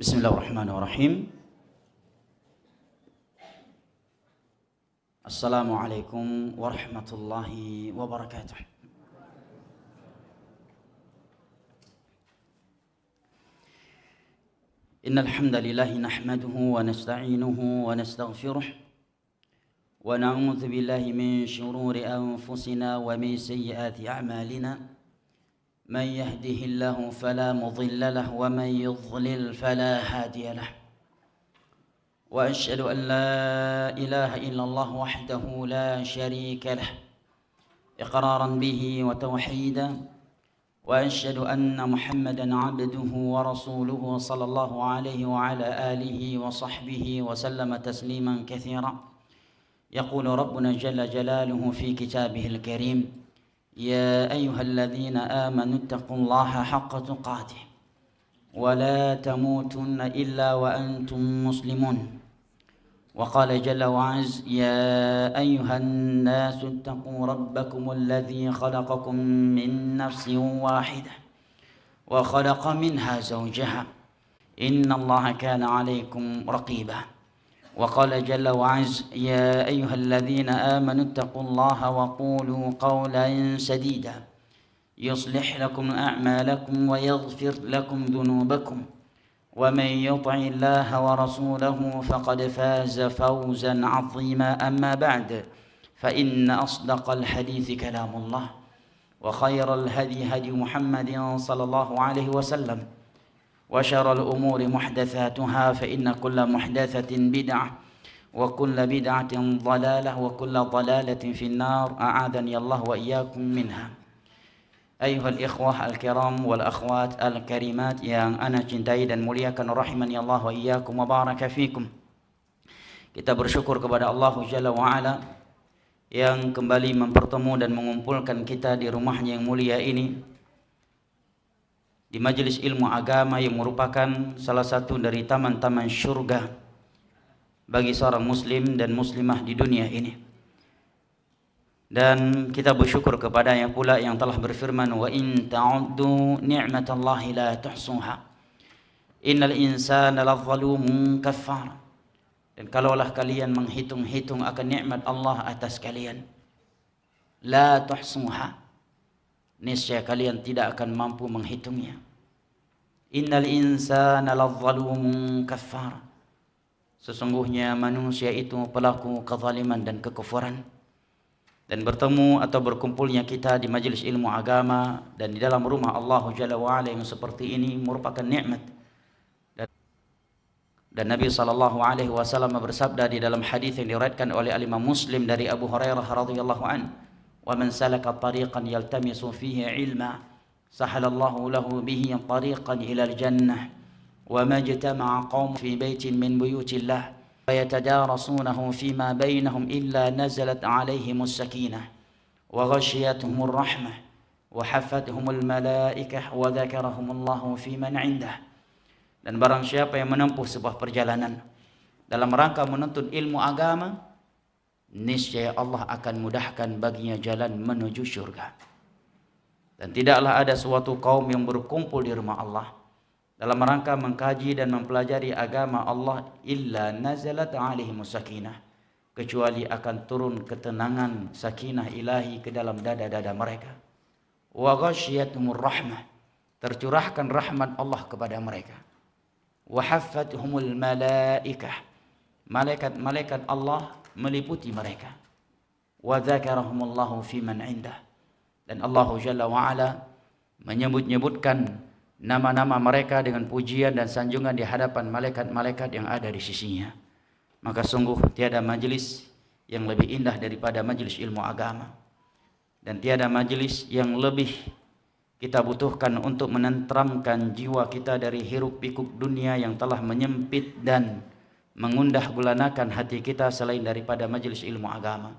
Bismillahirrahmanirrahim. Assalamualaikum warahmatullahi wabarakatuh. Innal hamdalillah nahmaduhu wa nasta'inuhu wa nastaghfiruh wa na'udzu billahi min shururi anfusina wa min sayyiati a'malina. من يهده الله فلا مضل له ومن يضلل فلا هادي له وأشهد أن لا إله إلا الله وحده لا شريك له إقرارا به وتوحيدا وأشهد أن محمدا عبده ورسوله صلى الله عليه وعلى آله وصحبه وسلم تسليما كثيرا. يقول ربنا جل جلاله في كتابه الكريم: يا أيها الذين آمنوا اتقوا الله حق تقاته ولا تموتن إلا وأنتم مسلمون. وقال جل وعز: يا أيها الناس اتقوا ربكم الذي خلقكم من نفس واحدة وخلق منها زوجها إن الله كان عليكم رقيبا. وقال جل وعز: يا أيها الذين آمنوا اتقوا الله وقولوا قولا سديدا يصلح لكم أعمالكم ويغفر لكم ذنوبكم ومن يطع الله ورسوله فقد فاز فوزا عظيما. أما بعد، فإن أصدق الحديث كلام الله وخير الهدي هدي محمد صلى الله عليه وسلم وشر الأمور محدثاتها فإن كل محدثة بدعة وكل بدعة ضلالة وكل ضلالة في النار أعاذني الله وإياكم منها. أيها الإخوة الكرام والأخوات الكريمات yang ana cintai dan muliakan rahimani Allah wa iyyakum wa baraka fikum. Kita bersyukur kepada Allah Jalla wa Ala yang kembali mempertemu dan mengumpulkan kita di rumahnya yang mulia ini, di majelis ilmu agama yang merupakan salah satu dari taman-taman syurga bagi seorang muslim dan muslimah di dunia ini. Dan kita bersyukur kepadanya pula yang telah berfirman: wa in ta'uddu ni'matallahi la tuhsuha innal insana ladzalumun kafar. Dan kalaulah kalian menghitung-hitung akan nikmat Allah atas kalian, la tuhsuha, niscaya kalian tidak akan mampu menghitungnya. Innal insana ladzalumun kafar. Sesungguhnya manusia itu pelaku kezaliman dan kekufuran. Dan bertemu atau berkumpulnya kita di majelis ilmu agama dan di dalam rumah Allah Jalla wa'ala yang seperti ini merupakan nikmat. Dan Nabi SAW bersabda di dalam hadis yang diriwayatkan oleh Imam Muslim dari Abu Hurairah radhiyallahu anhu: وَمَنْ سَلَكَ طَرِيقًا يَلْتَمِسُ فِيهِ عِلْمًا سَهَلَ اللَّهُ لَهُ بِهِ طَرِيقًا إِلَى الْجَنَّةِ وَمَا اجْتَمَعَ قَوْمٌ فِي بَيْتٍ مِّن بُيُوتِ اللَّهِ فَيَتَدَارَسُونَهُ فِيمَا بَيْنَهُمْ إِلَّا نَزَلَتْ عَلَيْهِمُ السَّكِينَةُ وَغَشِيَتْهُمُ الرَّحْمَةُ وَحَفَّتْهُمُ الْمَلَائِكَةُ وَذَكَرَهُمُ اللَّهُ فِي مَنْ عِندَهُ. Dan barang siapa yang menempuh sebuah perjalanan dalam rangka menuntut ilmu agama, niscaya Allah akan mudahkan baginya jalan menuju syurga. Dan tidaklah ada suatu kaum yang berkumpul di rumah Allah dalam rangka mengkaji dan mempelajari agama Allah illa nazalat alaihimus sakinah, kecuali akan turun ketenangan sakinah ilahi ke dalam dada-dada mereka. Wa ghasyiyatuhumur rahmah, tercurahkan rahmat Allah kepada mereka. Wa haffathumul malaikah, malaikat-malaikat Allah meliputi mereka. Wa dzakarahumullahu fi man indah, dan Allah Jalla wa Ala menyebut-nyebutkan nama-nama mereka dengan pujian dan sanjungan di hadapan malaikat-malaikat yang ada di sisinya. Maka sungguh tiada majelis yang lebih indah daripada majelis ilmu agama, dan tiada majelis yang lebih kita butuhkan untuk menenteramkan jiwa kita dari hiruk-pikuk dunia yang telah menyempit dan mengundah gulanakan hati kita selain daripada majelis ilmu agama.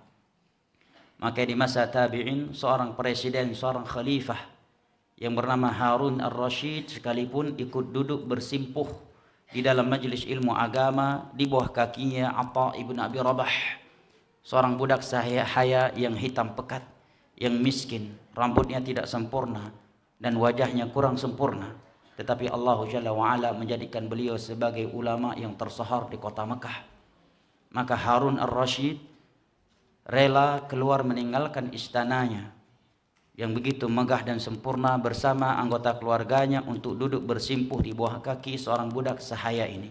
Maka di masa tabi'in, seorang presiden, seorang khalifah yang bernama Harun ar-Rasyid sekalipun ikut duduk bersimpuh di dalam majelis ilmu agama di bawah kakinya Atha ibn Abi Rabah, seorang budak sahaya yang hitam pekat, yang miskin, rambutnya tidak sempurna dan wajahnya kurang sempurna. tetapi Allah Jalla wa'ala menjadikan beliau sebagai ulama yang tersohor di kota Mekah. Maka Harun ar-Rasyid rela keluar meninggalkan istananya yang begitu megah dan sempurna bersama anggota keluarganya untuk duduk bersimpuh di bawah kaki seorang budak sahaya ini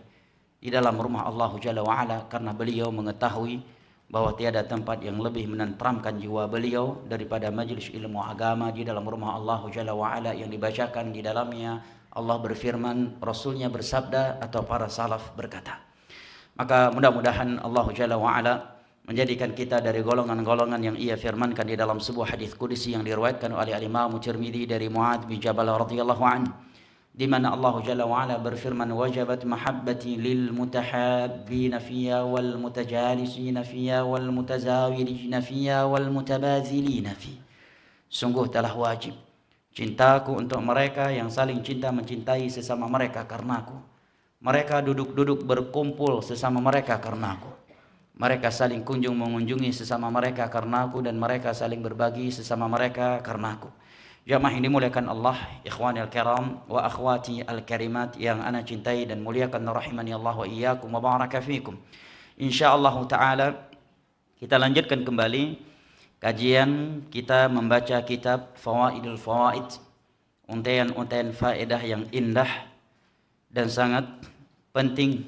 di dalam rumah Allah Jalla wa'ala, karena beliau mengetahui bahwa tiada tempat yang lebih menenteramkan jiwa beliau daripada majlis ilmu agama di dalam rumah Allah Jalla wa'ala yang dibacakan di dalamnya Allah berfirman, Rasulnya bersabda, atau para salaf berkata. Maka mudah-mudahan Allah Jalla wa'ala menjadikan kita dari golongan-golongan yang ia firmankan di dalam sebuah hadis qudsi yang diriwayatkan oleh Imam Tirmidzi dari Muadz bin Jabal radhiyallahu anhu, di mana Allah Jalla wa'ala berfirman, wajabat mahabbati lil mutahabbina fiyya wal mutajalisina fiyya wal mutazawirina fiyya wal mutabazilina fi. Sungguh telah wajib cintaku untuk mereka yang saling cinta mencintai sesama mereka karenaku. Mereka duduk-duduk berkumpul sesama mereka karenaku. Mereka saling kunjung mengunjungi sesama mereka karenaku, dan mereka saling berbagi sesama mereka karenaku. Jamaah yang dimuliakan Allah, ikhwani al-kiram wa akhwati al-karimat yang ana cintai dan muliakan, rahimani Allah wa iyyakum wa baraka fikum. Insyaallah taala kita lanjutkan kembali kajian kita membaca kitab Fawaidul Fawaid, untaian-untaian faedah yang indah dan sangat penting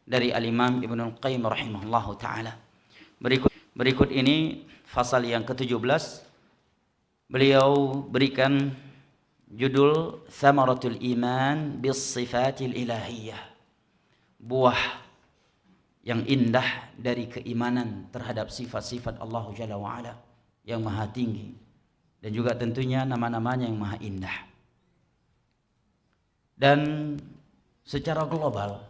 dari Al-Imam Ibnul Qayyim rahimahullahu taala. Berikut ini fasal yang ke-17. Beliau berikan judul Thamaratul Iman bis Sifatil Ilahiyah. Buah yang indah dari keimanan terhadap sifat-sifat Allah Jalla wa'ala yang maha tinggi, dan juga tentunya nama-namanya yang maha indah. Dan secara global,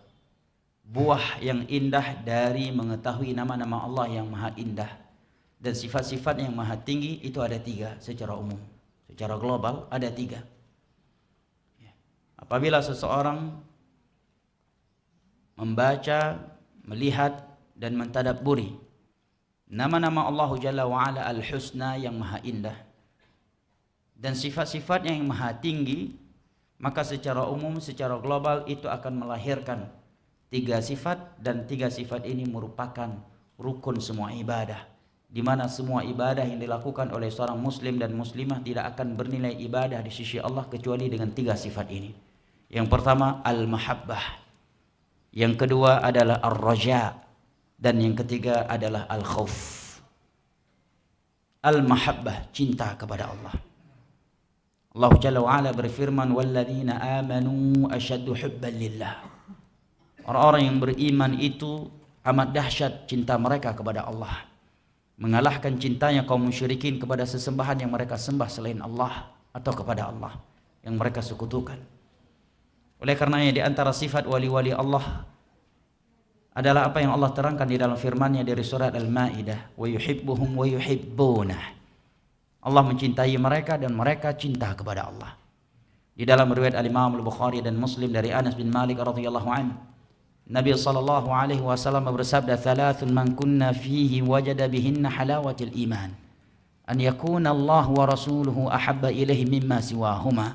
buah yang indah dari mengetahui nama-nama Allah yang maha indah dan sifat-sifat yang maha tinggi itu ada 3 secara umum. Secara global ada 3. Apabila seseorang membaca, melihat dan mentadabburi nama-nama Allah Jalla wa'ala al-husna yang maha indah dan sifat-sifatnya yang maha tinggi, maka secara umum, secara global itu akan melahirkan 3 sifat, dan 3 sifat ini merupakan rukun semua ibadah, di mana semua ibadah yang dilakukan oleh seorang muslim dan muslimah tidak akan bernilai ibadah di sisi Allah kecuali dengan 3 sifat ini. Yang pertama al-mahabbah, yang kedua adalah ar-raja, dan yang ketiga adalah al-khauf. Al-mahabbah, cinta kepada Allah. Allah Jalla wa'ala berfirman, walladzina amanu asyaddu hubban lillah. Orang-orang yang beriman itu amat dahsyat cinta mereka kepada Allah, mengalahkan cintanya kaum musyrikin kepada sesembahan yang mereka sembah selain Allah atau kepada Allah yang mereka sekutukan. Oleh karenanya di antara sifat wali-wali Allah adalah apa yang Allah terangkan di dalam firman-Nya dari surat Al-Maidah, wa yuhibbuhum wa yuhibbunah. Allah mencintai mereka dan mereka cinta kepada Allah. Di dalam riwayat Al-Imam Al-Bukhari dan Muslim dari Anas bin Malik radhiyallahu anhu, Nabi sallallahu alaihi wasallam bersabda, "Thalathun man kunna fihi wajada bihinna halawatil iman. An yakuna Allah wa rasuluhu ahabba ilaihi mimma siwahuma,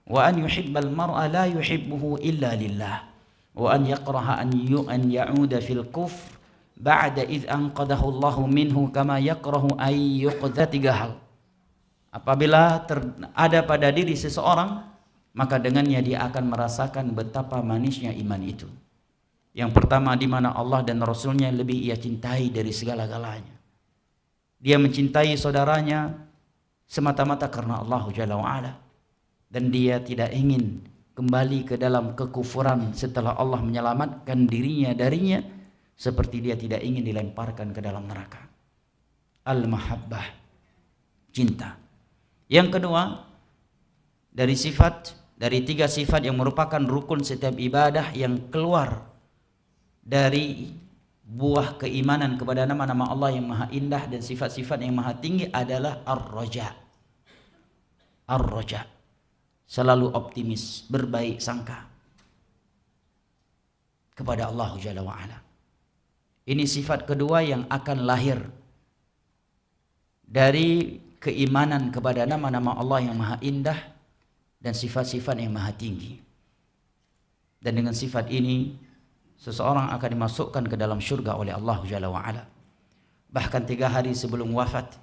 wa an yuhibbal mar'a la yuhibbuhu illa lillah, wa an yakraha an ya'uda fil kufr ba'da idh anqadahu Allah minhu kama yakrahu ay yuqdha." 3 hal apabila ada pada diri seseorang, maka dengannya dia akan merasakan betapa manisnya iman itu. Yang pertama, di mana Allah dan Rasulnya lebih ia cintai dari segala-galanya. Dia mencintai saudaranya semata-mata karena Allah Jalla wa'ala, dan dia tidak ingin kembali ke dalam kekufuran setelah Allah menyelamatkan dirinya darinya, seperti dia tidak ingin dilemparkan ke dalam neraka. Al-mahabbah, cinta. Yang kedua, dari 3 sifat yang merupakan rukun setiap ibadah yang keluar dari buah keimanan kepada nama-nama Allah yang maha indah dan sifat-sifat yang maha tinggi adalah ar-raja. Ar-raja, selalu optimis, berbaik sangka kepada Allah Jalla wa'ala. Ini sifat kedua yang akan lahir dari keimanan kepada nama-nama Allah yang maha indah dan sifat-sifat yang maha tinggi. Dan dengan sifat ini seseorang akan dimasukkan ke dalam syurga oleh Allah Jalla wa'ala. Bahkan 3 hari sebelum wafat,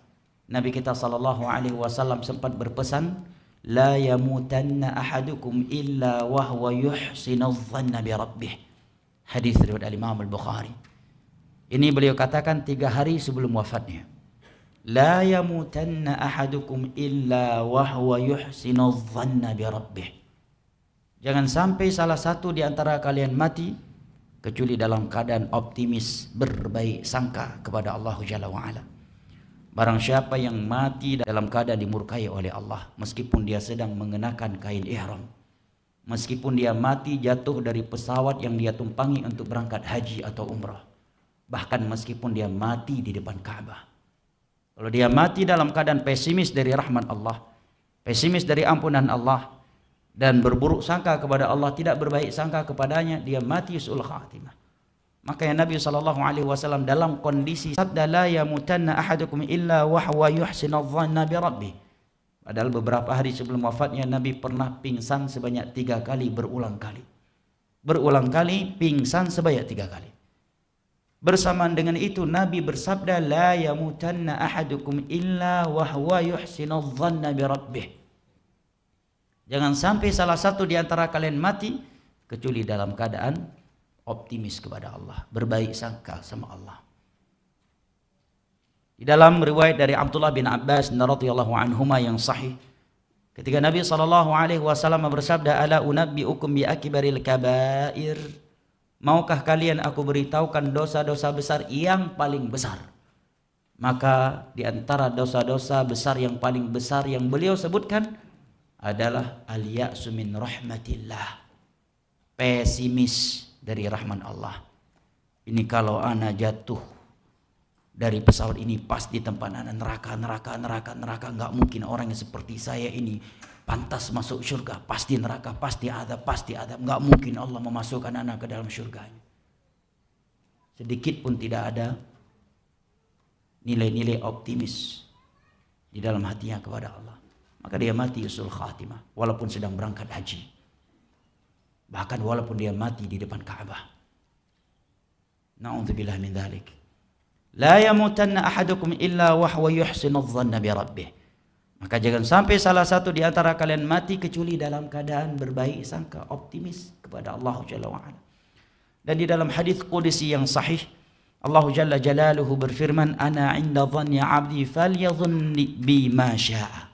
Nabi kita SAW sempat berpesan, la yamutanna ahadukum illa wahwa yuhsinu dhanna bi rabbih. Hadis riwayat Imam Al-Bukhari. Ini beliau katakan 3 hari sebelum wafatnya. La yamutanna ahadukum illa wahwa yuhsinu dhanna bi rabbih. Jangan sampai salah satu di antara kalian mati kecuali dalam keadaan optimis, berbaik sangka kepada Allah Jalla wa'ala. Barang siapa yang mati dalam keadaan dimurkai oleh Allah, meskipun dia sedang mengenakan kain ihram, meskipun dia mati jatuh dari pesawat yang dia tumpangi untuk berangkat haji atau umrah, bahkan meskipun dia mati di depan Ka'bah, kalau dia mati dalam keadaan pesimis dari rahmat Allah, pesimis dari ampunan Allah, dan berburuk sangka kepada Allah, tidak berbaik sangka kepadanya, dia mati su'ul khatimah. Makanya Nabi SAW dalam kondisi sabda la yamutanna ahadukum illa wahwa yuhsinu dhanna bi rabbih. Padahal beberapa hari sebelum wafatnya Nabi pernah pingsan sebanyak 3 kali, berulang kali. Berulang kali pingsan sebanyak 3 kali. Bersamaan dengan itu Nabi bersabda la yamutanna ahadukum illa wahwa yuhsinu dhanna bi rabbih. Jangan sampai salah satu di antara kalian mati kecuali dalam keadaan optimis kepada Allah, berbaik sangka sama Allah. Di dalam riwayat dari Abdullah bin Abbas radhiyallahu anhuma yang sahih, ketika Nabi SAW bersabda, ala unabbiukum bi akbaril kabair, maukah kalian aku beritahukan dosa-dosa besar yang paling besar? Maka di antara dosa-dosa besar yang paling besar yang beliau sebutkan adalah al-ya'su min rahmatillah, pesimis dari rahman Allah. Ini kalau ana jatuh dari pesawat ini pasti tempat ana neraka, nggak mungkin orang yang seperti saya ini pantas masuk surga, pasti neraka, pasti adab, nggak mungkin Allah memasukkan ana ke dalam surganya. Sedikit pun tidak ada nilai-nilai optimis di dalam hatinya kepada Allah. Maka dia mati usul khatimah walaupun sedang berangkat haji, bahkan walaupun dia mati di depan Ka'bah. Na'udzubillah min dzalik. La yamutanna ahadukum illa wahwa yuhsinu dhanna bi rabbih. Maka jangan sampai salah satu di antara kalian mati kecuali dalam keadaan berbaik sangka, optimis kepada Allah Jalla wa'ala. Dan di dalam hadis qudsi yang sahih, Allah Jalla Jalaluhu berfirman, ana 'inda dhanni 'abdi falyadhunni bi ma syaa.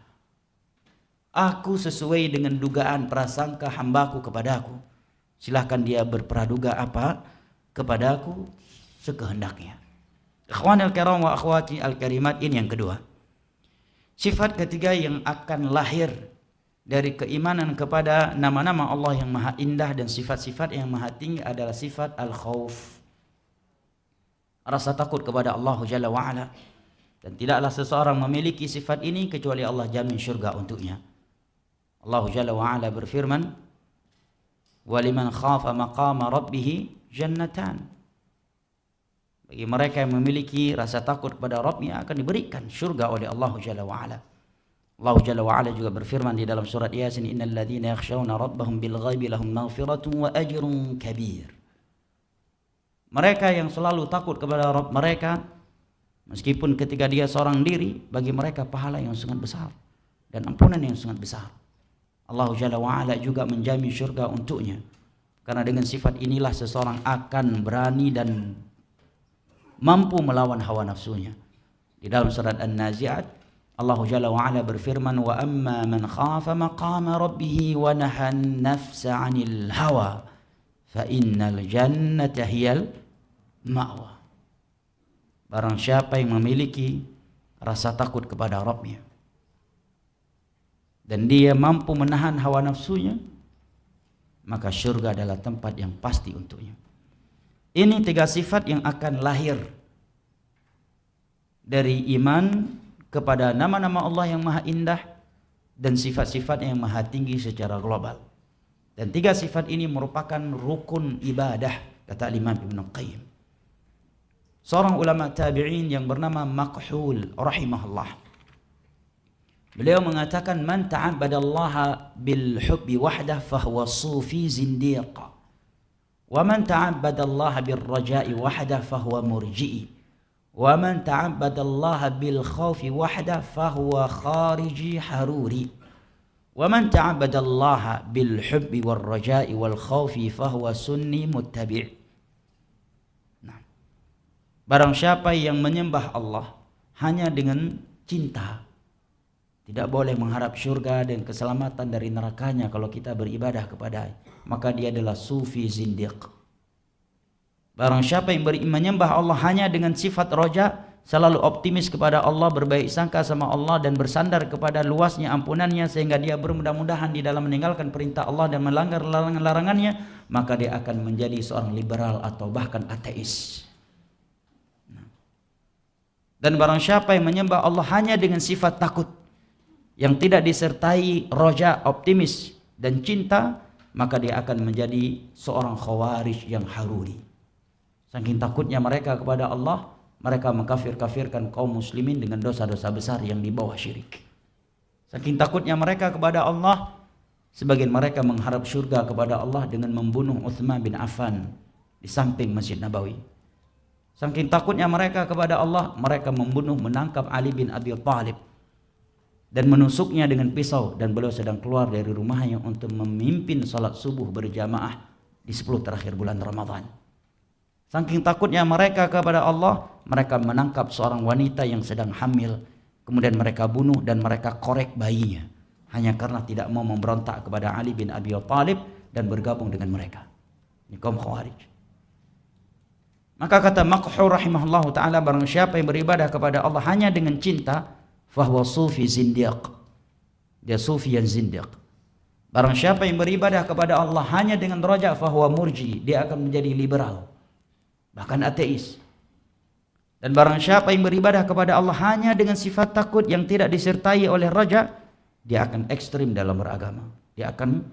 Aku sesuai dengan dugaan prasangka hambaku kepadaku. Silahkan dia berpraduga apa kepadaku sekehendaknya. Ikhwanul kiram wa akhwati al-karimat, ini yang kedua. Sifat ketiga yang akan lahir dari keimanan kepada nama-nama Allah yang maha indah dan sifat-sifat yang maha tinggi adalah sifat al-khauf. Rasa takut kepada Allah Jalla wa'ala. Dan tidaklah seseorang memiliki sifat ini kecuali Allah jamin syurga untuknya. Allah Jalla wa'ala berfirman, waliman khafa maqama rabbih jannatan. Bagi mereka yang memiliki rasa takut kepada Rabbnya akan diberikan syurga oleh Allah Jalla wa'ala. Allah Jalla wa'ala juga berfirman di dalam surat Yasin, innal ladzina yakhshawna rabbahum bil ghaibi lahum maghfiratun wa ajrun kabir. Mereka yang selalu takut kepada Rabb mereka, meskipun ketika dia seorang diri, bagi mereka pahala yang sangat besar dan ampunan yang sangat besar. Allah Jalla wa'ala juga menjamin syurga untuknya. Karena dengan sifat inilah seseorang akan berani dan mampu melawan hawa nafsunya. Di dalam surat An-Nazi'at, Allah Jalla wa'ala berfirman, wa amma man khafa maqama rabbih wa nahan nafsa 'anil hawa fa innal jannata hiyal ma'wa. Barang siapa yang memiliki rasa takut kepada Rabbnya dan dia mampu menahan hawa nafsunya, maka syurga adalah tempat yang pasti untuknya. Ini 3 sifat yang akan lahir dari iman kepada nama-nama Allah yang maha indah dan sifat-sifat yang maha tinggi secara global. Dan 3 sifat ini merupakan rukun ibadah, kata Imam Ibn Qayyim. Seorang ulama tabi'in yang bernama Makhul rahimahullah, Beliau mengatakan man ta'abbadallaha bil hubbi wahdah fahuwa sufi zindiq. Wa man ta'abbadallaha bir raja'i wahdah fahuwa murji'i. Wa man ta'abbadallaha bil khawfi wahdah fahuwa khariji haruri. Wa man ta'abbadallaha bil hubbi wal raja'i wal khawfi fahuwa sunni muttabi'. Nah, barang siapa yang menyembah Allah hanya dengan cinta, tidak boleh mengharap surga dan keselamatan dari nerakanya kalau kita beribadah kepada, maka dia adalah sufi zindiq. Barang siapa yang menyembah Allah hanya dengan sifat roja, selalu optimis kepada Allah, berbaik sangka sama Allah dan bersandar kepada luasnya ampunannya sehingga dia bermudah-mudahan di dalam meninggalkan perintah Allah dan melanggar larangan-larangannya, maka dia akan menjadi seorang liberal atau bahkan ateis. Dan barang siapa yang menyembah Allah hanya dengan sifat takut yang tidak disertai roja, optimis dan cinta, maka dia akan menjadi seorang khawarij yang haruri. Saking takutnya mereka kepada Allah, mereka mengkafir-kafirkan kaum muslimin dengan dosa-dosa besar yang di bawah syirik. Saking takutnya mereka kepada Allah, sebagian mereka mengharap surga kepada Allah dengan membunuh Utsman bin Affan di samping Masjid Nabawi. Saking takutnya mereka kepada Allah, mereka membunuh, menangkap Ali bin Abi Thalib dan menusuknya dengan pisau, dan beliau sedang keluar dari rumahnya untuk memimpin salat subuh berjamaah di 10 terakhir bulan Ramadan. Saking takutnya mereka kepada Allah, mereka menangkap seorang wanita yang sedang hamil, kemudian mereka bunuh dan mereka korek bayinya hanya karena tidak mau memberontak kepada Ali bin Abi Thalib dan bergabung dengan mereka. Ini kaum khawarij. Maka kata Maqhur rahimahullahu ta'ala, barang siapa yang beribadah kepada Allah hanya dengan cinta, fahuwa sufi zindiq, dia sufi yang zindiq. Barang siapa yang beribadah kepada Allah hanya dengan roja, fahuwa murji, dia akan menjadi liberal, bahkan ateis. Dan barang siapa yang beribadah kepada Allah hanya dengan sifat takut yang tidak disertai oleh roja, dia akan ekstrim dalam beragama, dia akan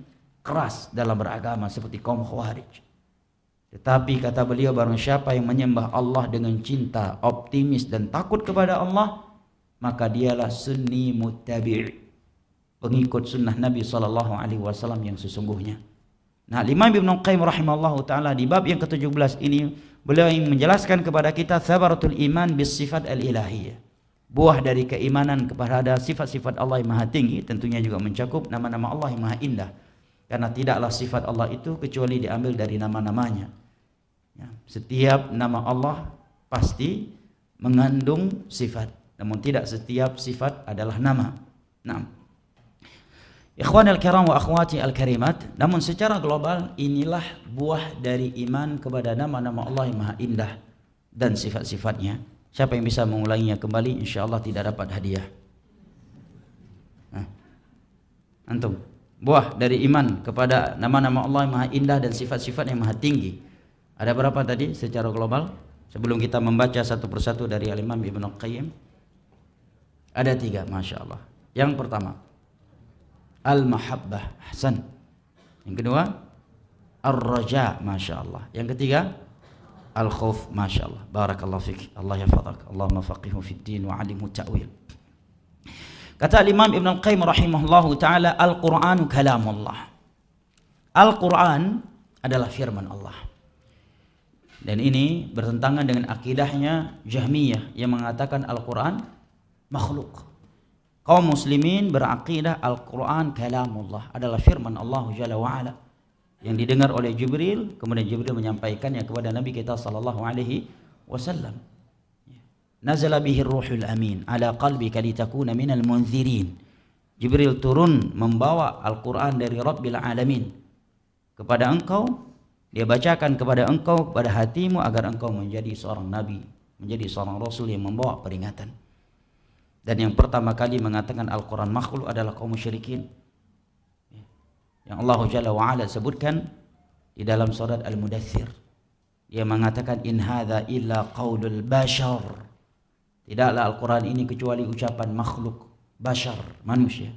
keras dalam beragama seperti kaum khawarij. Tetapi kata beliau, barang siapa yang menyembah Allah dengan cinta, optimis dan takut kepada Allah, maka dialah sunni muttabi', pengikut sunnah Nabi SAW yang sesungguhnya. Nah, Imam Ibnu Qayyim rahimahullahu ta'ala di bab yang ke-17 ini, beliau ingin menjelaskan kepada kita thabaratul iman bis sifat al-ilahiyah, buah dari keimanan kepada sifat-sifat Allah yang maha tinggi, tentunya juga mencakup nama-nama Allah yang maha indah, karena tidaklah sifat Allah itu kecuali diambil dari nama-namanya. Ya, setiap nama Allah pasti mengandung sifat, namun tidak setiap sifat adalah nama. Nah, ikhwanil kiram wa akhwati al-karimat, namun secara global inilah buah dari iman kepada nama-nama Allah yang maha indah dan sifat-sifatnya. Siapa yang bisa mengulanginya kembali, insyaallah tidak dapat hadiah. Nah, antum, buah dari iman kepada nama-nama Allah yang maha indah dan sifat-sifat yang maha tinggi. Ada berapa tadi secara global? Sebelum kita membaca satu persatu dari Al-Imam Ibnu Qayyim, ada 3, Masya Allah. Yang pertama, Al-Mahabbah, Ahsan. Yang kedua, Ar-Raja, Masya Allah. Yang ketiga, Al-Khawf, Masya Allah. Barakallahu fik, Allah yahfadhak, Allahumma faqihu fid din wa alimhu ta'wil. Kata Imam Ibnu Qayyim rahimahullahu ta'ala, Al-Qur'anu kalamullah. Al-Qur'an adalah firman Allah. Dan ini bertentangan dengan akidahnya Jahmiyah yang mengatakan Al-Quran makhluk. Kaum muslimin berakidah Al-Quran kalamullah, adalah firman Allah Jalla wa'ala yang didengar oleh Jibril, kemudian Jibril menyampaikannya kepada Nabi kita sallallahu alaihi wasallam. Nazala bihi ruhul amin ala qalbika litakuna minal munzirin. Jibril turun membawa Al-Quran dari Rabbil Alamin kepada engkau, dia bacakan kepada engkau, kepada hatimu, agar engkau menjadi seorang nabi, menjadi seorang rasul yang membawa peringatan. Dan yang pertama kali mengatakan Al-Quran makhluk adalah kaum musyrikin, yang Allah Jalla wa'ala sebutkan di dalam surat Al-Mudaththir. Dia mengatakan in hadza illa qaulul bashar, tidaklah Al-Quran ini kecuali ucapan makhluk, bashar, manusia.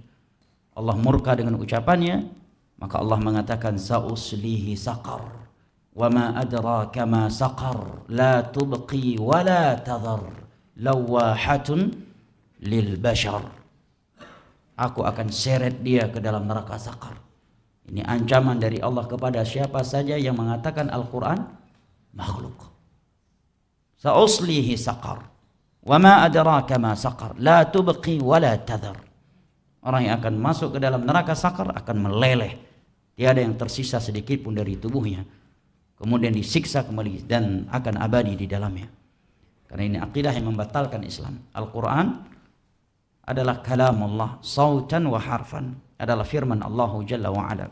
Allah murka dengan ucapannya, maka Allah mengatakan sa'uslihi saqar wa ma adraka ma saqar la tubqi wa la tadhar lawahatun lil bashar. aku akan seret dia ke dalam neraka sakar. Ini ancaman dari Allah kepada siapa saja yang mengatakan Al-Quran makhluk. Sa'uslihi saqar wa ma adraka ma saqar la tubqi wa la tadhar. Orang yang akan masuk ke dalam neraka sakar akan meleleh, tiada yang tersisa sedikit pun dari tubuhnya, kemudian disiksa kembali dan akan abadi di dalamnya. Karena ini akidah yang membatalkan Islam. Al-Quran adalah kalam Allah, sautan wa harfan, adalah firman Allah Jalla wa Ala.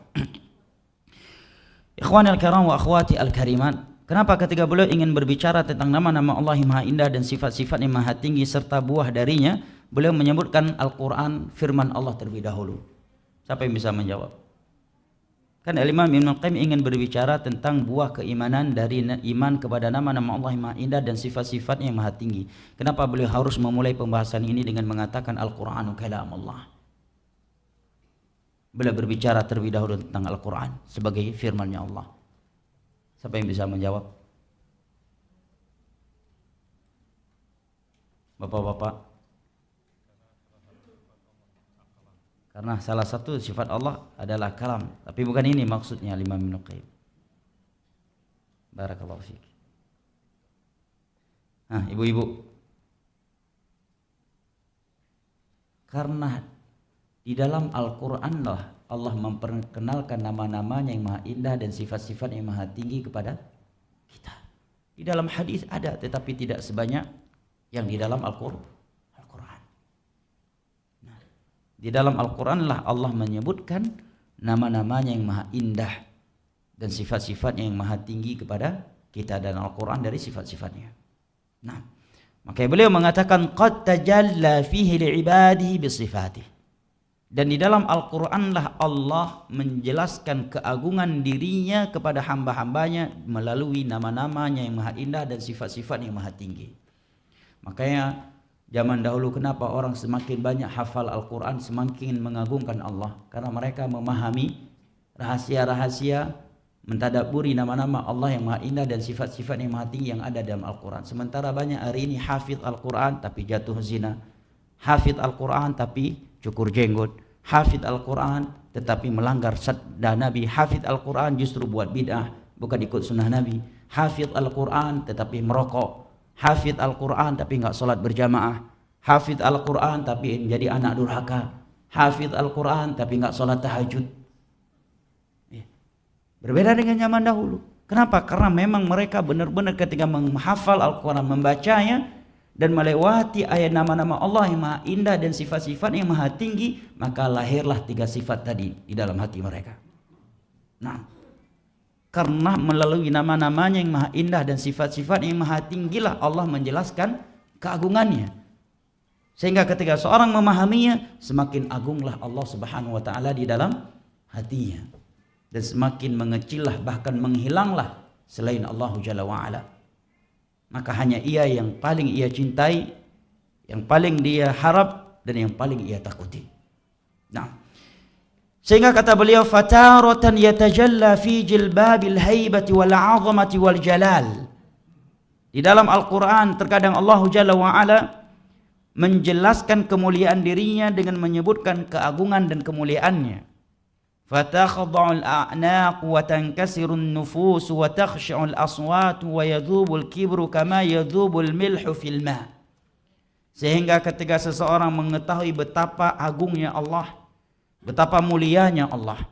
Ikhwani al-kiram wa akhwati al-karimat, kenapa ketika beliau ingin berbicara tentang nama-nama Allah yang maha indah dan sifat-sifat yang maha tinggi serta buah darinya, beliau menyebutkan Al-Quran firman Allah terlebih dahulu? Siapa yang bisa menjawab? Kan Imam Ibnu Qayyim ingin berbicara tentang buah keimanan dari iman kepada nama-nama Allah yang maha indah dan sifat-sifatnya yang maha tinggi. Kenapa beliau harus memulai pembahasan ini dengan mengatakan Al-Qur'anu kalam Allah? Beliau berbicara terlebih dahulu tentang Al-Quran sebagai firman-Nya Allah. Siapa yang bisa menjawab? Bapak-bapak. Karena salah satu sifat Allah adalah kalam, tapi bukan ini maksudnya Imam Ibnu Qayyim. Barakallahu fiik. Nah, ibu-ibu. Karena di dalam Al-Quran lah Allah memperkenalkan nama-namanya yang maha indah dan sifat-sifat yang maha tinggi kepada kita. Di dalam hadis ada, tetapi tidak sebanyak yang di dalam Al-Quran. Nah, di dalam Al-Quran lah Allah menyebutkan nama-namanya yang maha indah dan sifat-sifatnya yang maha tinggi kepada kita, dan Al-Quran dari sifat-sifatnya. Nah, maka beliau mengatakan qad tajalla fihi li'ibadihi bisifatihi. Dan di dalam Al-Quran lah Allah menjelaskan keagungan dirinya kepada hamba-hambanya melalui nama-namanya yang maha indah dan sifat-sifat yang maha tinggi. Makanya zaman dahulu kenapa orang semakin banyak hafal Al-Quran, semakin mengagungkan Allah, karena mereka memahami rahasia-rahasia, mentadabburi nama-nama Allah yang maha indah dan sifat-sifat yang maha tinggi yang ada dalam Al-Quran. Sementara banyak hari ini hafid Al-Quran tapi jatuh zina, hafid Al-Quran tapi cukur jenggot, hafid Al-Quran tetapi melanggar sabda Nabi, hafid Al-Quran justru buat bid'ah, bukan ikut sunnah Nabi, hafid Al-Quran tetapi merokok, hafid Al-Quran tapi enggak sholat berjamaah, hafid Al-Quran tapi menjadi anak durhaka, hafid Al-Quran tapi enggak sholat tahajud. Berbeda dengan zaman dahulu. Kenapa? Karena memang mereka benar-benar ketika menghafal Al-Quran, membacanya dan melewati ayat nama-nama Allah yang maha indah dan sifat-sifat yang maha tinggi, maka lahirlah 3 sifat tadi di dalam hati mereka. Nah, karena melalui nama-namanya yang maha indah dan sifat-sifat yang maha tinggilah Allah menjelaskan keagungannya. Sehingga ketika seorang memahaminya, semakin agunglah Allah Subhanahu wa taala di dalam hatinya, dan semakin mengecillah bahkan menghilanglah selain Allah Jalla wa Ala. Maka hanya ia yang paling ia cintai, yang paling dia harap, dan yang paling ia takuti. Nah, sehingga kata beliau, fataratan yatajalla fi jilbabil haibati wal 'azamati wal jalal. Di dalam Al-Quran terkadang Allah Jalla wa Ala menjelaskan kemuliaan dirinya dengan menyebutkan keagungan dan kemuliaannya. فتخضع الأعناق وتنكسر النفوس وتخشع الأصوات ويذوب الكبر كما يذوب الملح في الماء. Sehingga ketika seseorang mengetahui betapa agungnya Allah, betapa mulianya Allah,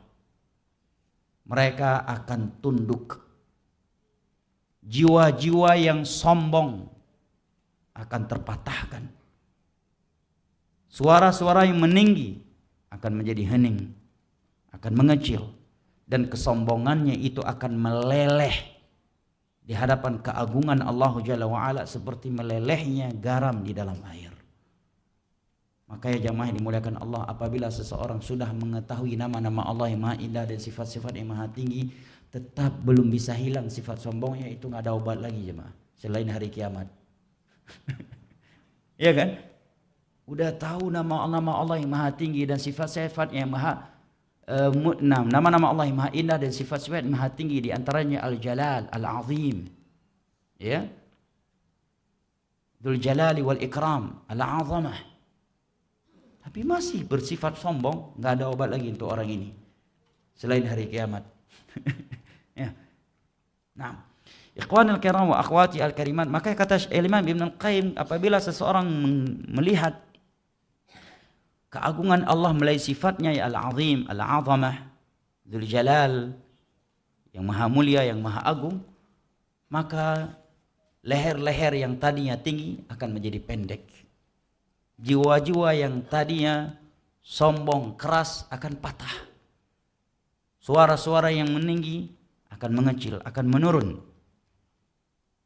mereka akan tunduk. Jiwa-jiwa yang sombong akan terpatahkan. Suara-suara yang meninggi akan menjadi hening, akan mengecil, dan kesombongannya itu akan meleleh di hadapan keagungan Allah Jalla wa Ala seperti melelehnya garam di dalam air. Makanya jamaah yang dimuliakan Allah, apabila seseorang sudah mengetahui nama-nama Allah yang maha indah dan sifat-sifat yang maha tinggi, tetap belum bisa hilang sifat sombongnya, itu nggak ada obat lagi jemaah selain hari kiamat. Iya kan? Udah tahu nama-nama Allah yang maha tinggi dan sifat-sifat yang maha nama-nama Allah yang maha indah dan sifat-sifat yang maha tinggi, di antaranya Al-Jalal, Al-Azim, ya, Dzul Jalali wal Ikram, Al-Azamah. tapi masih bersifat sombong, nggak ada obat lagi untuk orang ini selain hari kiamat. Ya. Nah, ikhwanul kiram wa akhwati al-karimat, maka kata Imam Ibnu Qayyim, apabila seseorang melihat keagungan Allah melalui sifatnya ya al-azim, al-azamah, dzul jalal, yang maha mulia, yang maha agung, maka leher-leher yang tadinya tinggi akan menjadi pendek. Jiwa-jiwa yang tadinya sombong, keras akan patah. Suara-suara yang meninggi akan mengecil, akan menurun.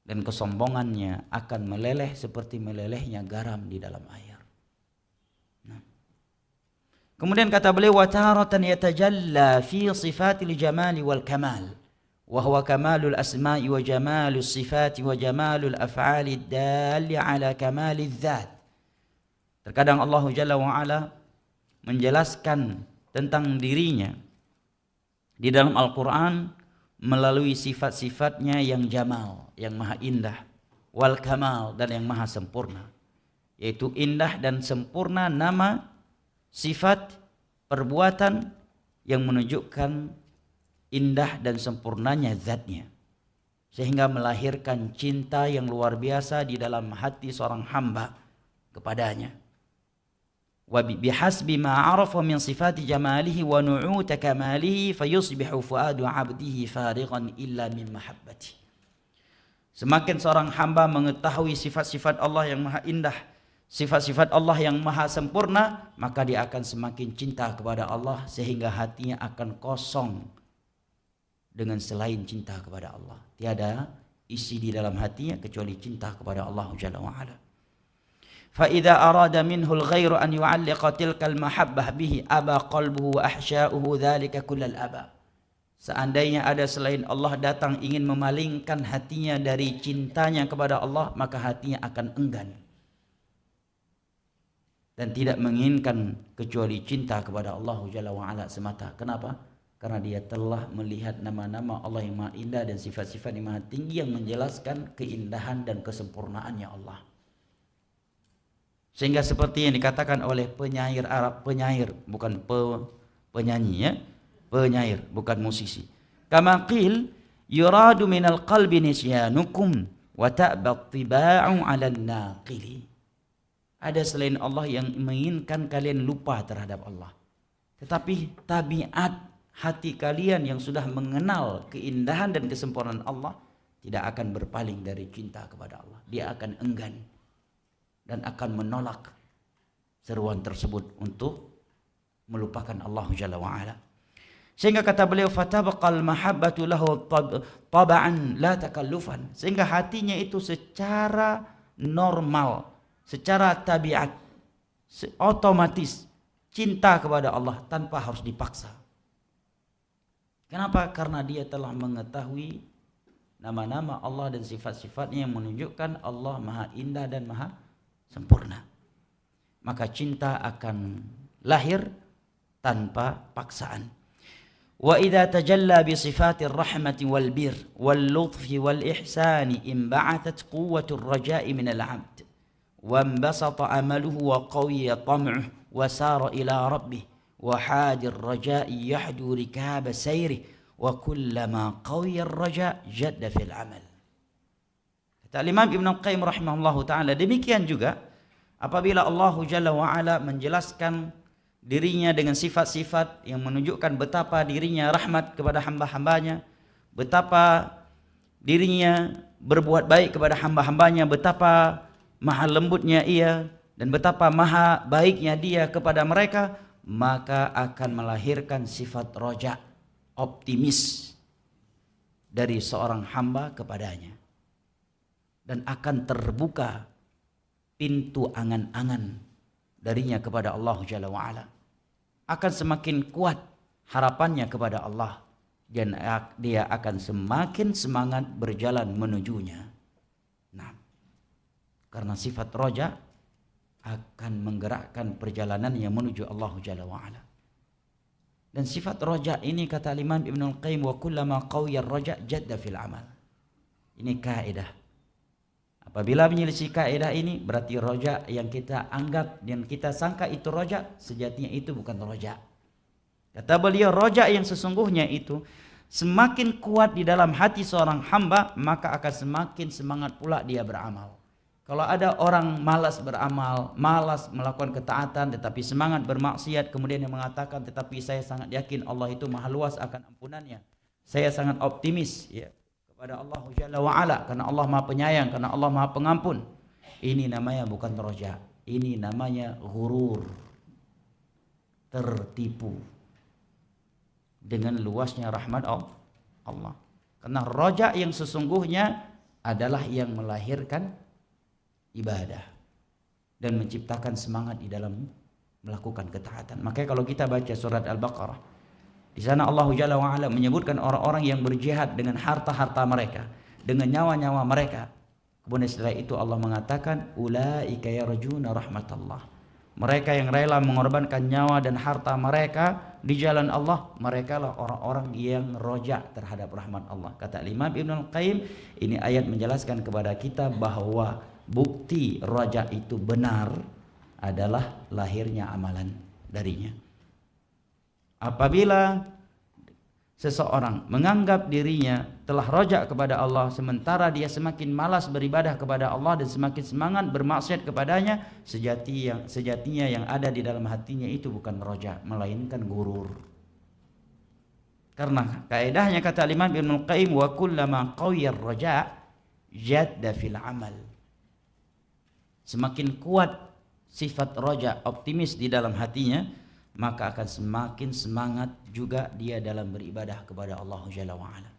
Dan kesombongannya akan meleleh seperti melelehnya garam di dalam air. Nah. Kemudian kata beliau, wa taratan yatajalla fi sifatil jamali wal kamal, wa huwa kamalul asma'i wa jamalus sifati wa jamalul af'ali dalli ala kamaliz dzat. Terkadang Allah Jalla wa Ala menjelaskan tentang dirinya di dalam Al-Quran melalui sifat-sifatnya yang jamal, yang maha indah, wal kamal, dan yang maha sempurna, yaitu indah dan sempurna nama, sifat, perbuatan yang menunjukkan indah dan sempurnanya zatnya, sehingga melahirkan cinta yang luar biasa di dalam hati seorang hamba kepadanya. Wa bihasbi ma arafa min sifati jamalihi wa nu'ut kamalihi fayusbihu fuadu 'abdihi farighan illa min mahabbati. Semakin seorang hamba mengetahui sifat-sifat Allah yang maha indah, sifat-sifat Allah yang maha sempurna, maka dia akan semakin cinta kepada Allah, sehingga hatinya akan kosong dengan selain cinta kepada Allah. Tiada isi di dalam hatinya kecuali cinta kepada Allah Jalla wa Ala. فإذا أراد منه الغير أن يعلق تلك المحبة به أبى قلبه وأحشاؤه ذلك كل الأبى. Seandainya ada selain Allah datang ingin memalingkan hatinya dari cintanya kepada Allah, maka hatinya akan enggan dan tidak menginginkan kecuali cinta kepada Allah Jalla wa Ala semata. Kenapa? Karena dia telah melihat nama-nama Allah yang maha indah dan sifat-sifat yang maha tinggi yang menjelaskan keindahan dan kesempurnaannya Allah. Sehingga seperti yang dikatakan oleh penyair Arab, penyair bukan penyanyi ya, penyair bukan musisi. Kama qil yuradu minal qalbi nisyanukum wa ta'ba tiba'u 'alan naqili. Ada selain Allah yang menginginkan kalian lupa terhadap Allah. Tetapi tabiat hati kalian yang sudah mengenal keindahan dan kesempurnaan Allah tidak akan berpaling dari cinta kepada Allah. Dia akan enggan dan akan menolak seruan tersebut untuk melupakan Allah Jalla wa Ala. Sehingga kata beliau, fatabaqal mahabbatu lahu tab'an la takallufan, sehingga hatinya itu secara normal, secara tabiat, otomatis cinta kepada Allah tanpa harus dipaksa. Kenapa? Karena dia telah mengetahui nama-nama Allah dan sifat-sifatnya yang menunjukkan Allah maha indah dan maha sempurna. Maka cinta akan lahir tanpa paksaan. Wa idza tajalla bi sifatir rahmati wal bir wal lutfi wal ihsani inba'athat quwwatur raja'i min al 'abd wa inbasata amaluhu wa qawiya tam'uhu wa sara ila rabbih wa hadir raja'i yahdu rikab sayri wa kullama qawiya ar-raja' jadda fil 'amal. Kata Imam Ibnu Qayyim rahimahullahu taala, demikian juga apabila Allah Jalla wa Ala menjelaskan dirinya dengan sifat-sifat yang menunjukkan betapa dirinya rahmat kepada hamba-hambanya, betapa dirinya berbuat baik kepada hamba-hambanya, betapa maha lembutnya ia dan betapa maha baiknya dia kepada mereka, maka akan melahirkan sifat roja, optimis dari seorang hamba kepadanya. Dan akan terbuka pintu angan-angan darinya kepada Allah Jalla wa'ala. Akan semakin kuat harapannya kepada Allah. Dan dia akan semakin semangat berjalan menujunya. Nah, karena sifat roja akan menggerakkan perjalanannya menuju Allah Jalla wa'ala. Dan sifat roja ini kata Imam Ibnul Qayyim, wa kullama qawiya roja jadda fil amal. Ini kaidah. Apabila menyelisih kaidah ini, berarti roja yang kita anggap dan kita sangka itu roja, sejatinya itu bukan roja. Kata beliau, roja yang sesungguhnya itu semakin kuat di dalam hati seorang hamba, maka akan semakin semangat pula dia beramal. Kalau ada orang malas beramal, malas melakukan ketaatan, tetapi semangat bermaksiat, kemudian yang mengatakan, tetapi saya sangat yakin Allah itu maha luas akan ampunannya. Saya sangat optimis ya kepada Allah Jalla wa'ala, karena Allah maha penyayang, karena Allah maha pengampun. Ini namanya bukan roja, ini namanya ghurur, tertipu dengan luasnya rahmat Allah. Karena roja yang sesungguhnya adalah yang melahirkan ibadah dan menciptakan semangat di dalam melakukan ketaatan. Makanya kalau kita baca surat Al-Baqarah, di sana Allah Jalla wa'ala menyebutkan orang-orang yang berjihad dengan harta-harta mereka, dengan nyawa-nyawa mereka. Kemudian setelah itu Allah mengatakan, ulaika yarjuna rahmatallah. Mereka yang rela mengorbankan nyawa dan harta mereka di jalan Allah, mereka lah orang-orang yang roja terhadap rahmat Allah. Kata Imam Ibnul Qayyim, ini ayat menjelaskan kepada kita bahwa bukti roja itu benar adalah lahirnya amalan darinya. Apabila seseorang menganggap dirinya telah roja kepada Allah, sementara dia semakin malas beribadah kepada Allah dan semakin semangat bermaksiat kepadanya, sejatinya yang ada di dalam hatinya itu bukan roja, melainkan gurur. Karena kaidahnya kata Imam Ibnul Qayyim, wa kullama qawiyar roja jadda fil amal. Semakin kuat sifat roja, optimis di dalam hatinya, maka akan semakin semangat juga dia dalam beribadah kepada Allah Jalla wa'ala.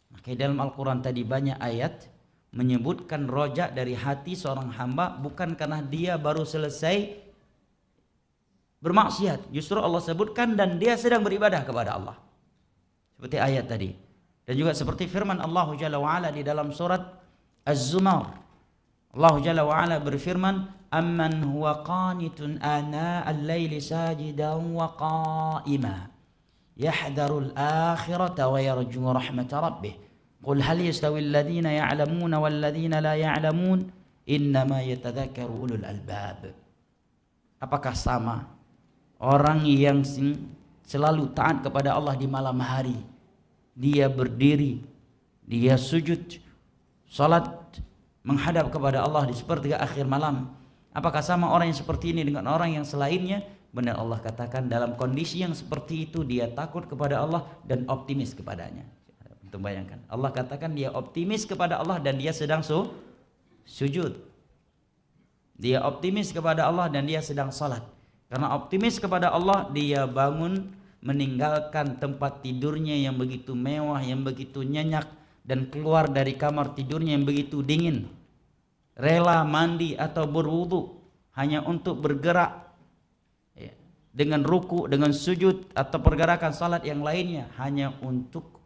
Maka dalam Al-Quran tadi banyak ayat menyebutkan roja dari hati seorang hamba bukan karena dia baru selesai bermaksiat. Justru Allah sebutkan dan dia sedang beribadah kepada Allah. Seperti ayat tadi. Dan juga seperti firman Allah Jalla wa'ala di dalam surat Az-Zumar. Allah Jalla wa'ala berfirman, amman huwa qanitun ana al-laili sajidan wa qa'ima yahdharul akhirata wa yarju rahmata rabbih qul hal yastawi alladhina ya'lamuna wal ladhina la ya'lamun innama yatadhakkaru ulul albab. Apakah sama orang yang selalu taat kepada Allah di malam hari, dia berdiri, dia sujud, salat menghadap kepada Allah di sepertiga akhir malam, apakah sama orang yang seperti ini dengan orang yang selainnya? Benar Allah katakan dalam kondisi yang seperti itu dia takut kepada Allah dan optimis kepadanya. Untuk bayangkan, Allah katakan dia optimis kepada Allah dan dia sedang sujud. Dia optimis kepada Allah dan dia sedang salat. Karena optimis kepada Allah, dia bangun meninggalkan tempat tidurnya yang begitu mewah, yang begitu nyenyak, dan keluar dari kamar tidurnya yang begitu dingin, rela mandi atau berwudu hanya untuk bergerak ya, dengan ruku, dengan sujud atau pergerakan salat yang lainnya hanya untuk